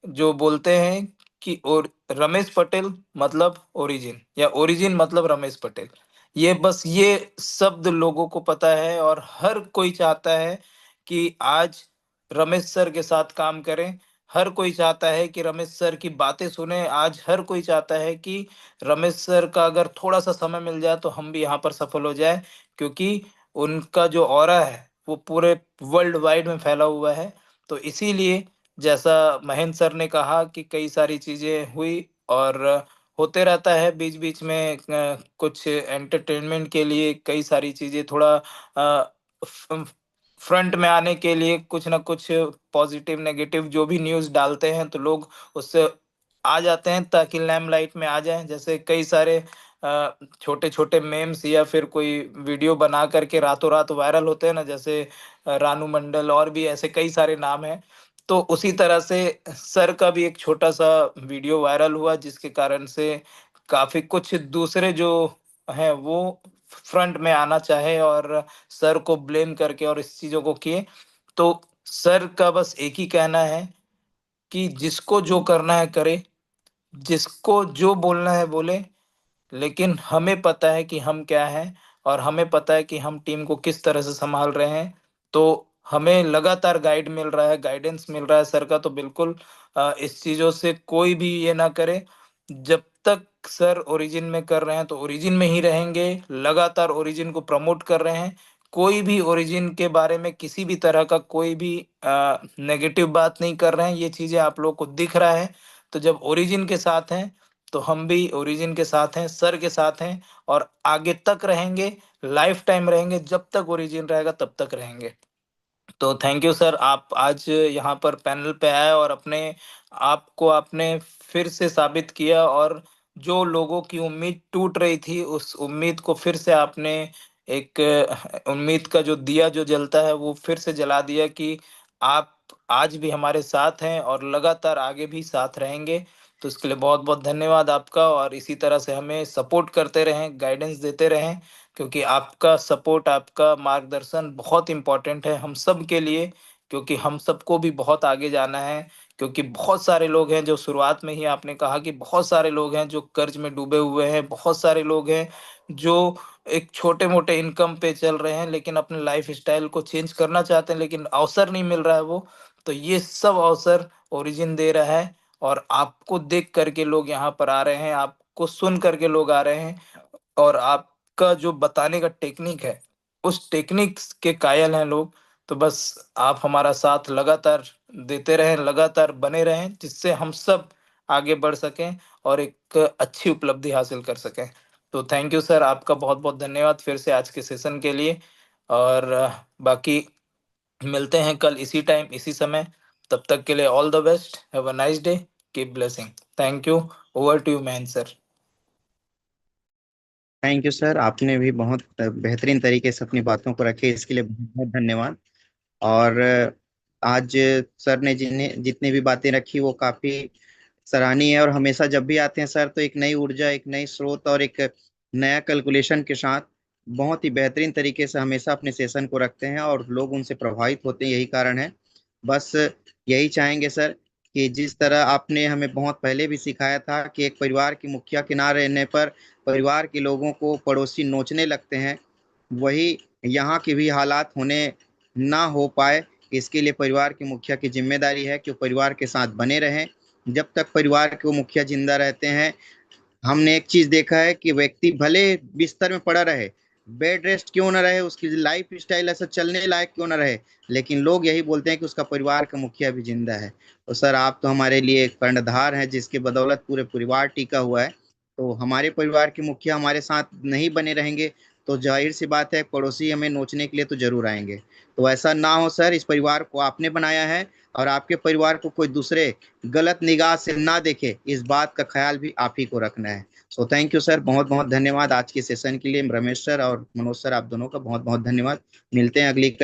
जो बोलते हैं कि और रमेश पटेल मतलब ओरिजिन, या ओरिजिन मतलब रमेश पटेल, ये बस ये शब्द लोगों को पता है, और हर कोई चाहता है कि आज रमेश सर के साथ काम करें। हर कोई चाहता है कि रमेश सर की बातें सुने। आज हर कोई चाहता है कि रमेश सर का अगर थोड़ा सा समय मिल जाए तो हम भी यहाँ पर सफल हो जाए, क्योंकि उनका जो ऑरा है वो पूरे वर्ल्ड वाइड में फैला हुआ है। तो इसीलिए जैसा महेंद्र सर ने कहा कि कई सारी चीजें हुई, और होते रहता है बीच बीच में कुछ एंटरटेनमेंट के लिए कई सारी चीजें, थोड़ा फ्रंट में आने के लिए कुछ ना कुछ पॉजिटिव नेगेटिव जो भी न्यूज़ डालते हैं तो लोग उससे आ जाते हैं ताकि लाइमलाइट में आ जाएं। जैसे कई सारे छोटे छोटे मेम्स या फिर कोई वीडियो बना करके रातों रात वायरल होते हैं ना, जैसे रानू मंडल और भी ऐसे कई सारे नाम हैं। तो उसी तरह से सर का भी एक छोटा सा वीडियो वायरल हुआ, जिसके कारण से काफी कुछ दूसरे जो हैं वो फ्रंट में आना चाहे और सर को ब्लेम करके और इस चीजों को किए। तो सर का बस एक ही कहना है कि जिसको जो करना है करे, जिसको जो बोलना है बोले, लेकिन हमें पता है कि हम क्या हैं, और हमें पता है कि हम टीम को किस तरह से संभाल रहे हैं। तो हमें लगातार गाइडेंस मिल रहा है सर का। तो बिल्कुल इस चीजों से कोई भी ये ना करे। जब तक सर ओरिजिन में कर रहे हैं तो ओरिजिन में ही रहेंगे, लगातार ओरिजिन को प्रमोट कर रहे हैं। कोई भी ओरिजिन के बारे में किसी भी तरह का कोई भी नेगेटिव बात नहीं कर रहे हैं। ये चीजें आप लोग को दिख रहा है। तो जब ओरिजिन के साथ हैं तो हम भी ओरिजिन के साथ हैं, सर के साथ हैं, और आगे तक रहेंगे, लाइफ टाइम रहेंगे। जब तक ओरिजिन रहेगा तब तक रहेंगे। तो थैंक यू सर, आप आज यहाँ पर पैनल पे आए और अपने आप को आपने फिर से साबित किया, और जो लोगों की उम्मीद टूट रही थी उस उम्मीद को फिर से आपने एक उम्मीद का जो दिया जो जलता है वो फिर से जला दिया कि आप आज भी हमारे साथ हैं और लगातार आगे भी साथ रहेंगे। तो इसके लिए बहुत बहुत धन्यवाद आपका, और इसी तरह से हमें सपोर्ट करते रहें, गाइडेंस देते रहें, क्योंकि आपका सपोर्ट, आपका मार्गदर्शन बहुत इम्पोर्टेंट है हम सब के लिए। क्योंकि हम सबको भी बहुत आगे जाना है, क्योंकि बहुत सारे लोग हैं जो शुरुआत में ही आपने कहा कि बहुत सारे लोग हैं जो कर्ज में डूबे हुए हैं, बहुत सारे लोग हैं जो एक छोटे मोटे इनकम पे चल रहे हैं, लेकिन अपने लाइफ स्टाइल को चेंज करना चाहते हैं लेकिन अवसर नहीं मिल रहा है वो। तो ये सब अवसर ओरिजिन दे रहा है, और आपको देख करके लोग यहाँ पर आ रहे हैं, आपको सुन करके लोग आ रहे हैं, और आपका जो बताने का टेक्निक है उस टेक्निक के कायल हैं लोग। तो बस आप हमारा साथ लगातार देते रहें, लगातार बने रहें, जिससे हम सब आगे बढ़ सकें और एक अच्छी उपलब्धि हासिल कर सकें। तो थैंक यू सर, आपका बहुत बहुत धन्यवाद फिर से आज के सेशन के लिए। और बाकी मिलते हैं कल इसी टाइम इसी समय। तब तक के लिए all the best, have a nice day, keep blessing. Thank you. Over to you Maan sir. Thank you sir, आपने भी बहुत बेहतरीन तरीके से अपनी बातों को रखे, इसके लिए बहुत बहुत धन्यवाद। और आज सर ने जिन्हें जितनी भी बातें रखी वो काफी सराहनीय है। और हमेशा जब भी आते हैं सर तो एक नई ऊर्जा, एक नई स्रोत और एक नया कैलकुलेशन के साथ बहुत ही बेहतरीन तरीके से हमेशा अपने सेशन को रखते हैं और लोग उनसे प्रभावित होते हैं। यही कारण है। बस यही चाहेंगे सर कि जिस तरह आपने हमें बहुत पहले भी सिखाया था कि एक परिवार की मुखिया के ना रहने पर परिवार के लोगों को पड़ोसी नोचने लगते हैं, वही यहाँ के भी हालात होने ना हो पाए, इसके लिए परिवार के मुखिया की जिम्मेदारी है कि वो परिवार के साथ बने रहें। जब तक परिवार के वो मुखिया जिंदा रहते हैं, हमने एक चीज देखा है कि व्यक्ति भले बिस्तर में पड़ा रहे, बेड रेस्ट क्यों ना रहे, उसकी लाइफ स्टाइल ऐसा चलने लायक क्यों ना रहे, लेकिन लोग यही बोलते हैं कि उसका परिवार का मुखिया भी जिंदा है। तो सर आप तो हमारे लिए एक कर्णधार हैं जिसके बदौलत पूरे परिवार टिका हुआ है। तो हमारे परिवार के मुखिया हमारे साथ नहीं बने रहेंगे तो जाहिर सी बात है पड़ोसी हमें नोचने के लिए तो जरूर आएंगे। तो ऐसा ना हो सर, इस परिवार को आपने बनाया है और आपके परिवार को कोई दूसरे गलत निगाह से ना देखे, इस बात का ख्याल भी आप ही को रखना है। सो थैंक यू सर, बहुत बहुत धन्यवाद आज के सेशन के लिए। रमेश सर और मनोज सर, आप दोनों का बहुत बहुत धन्यवाद। मिलते हैं अगली कड़ी।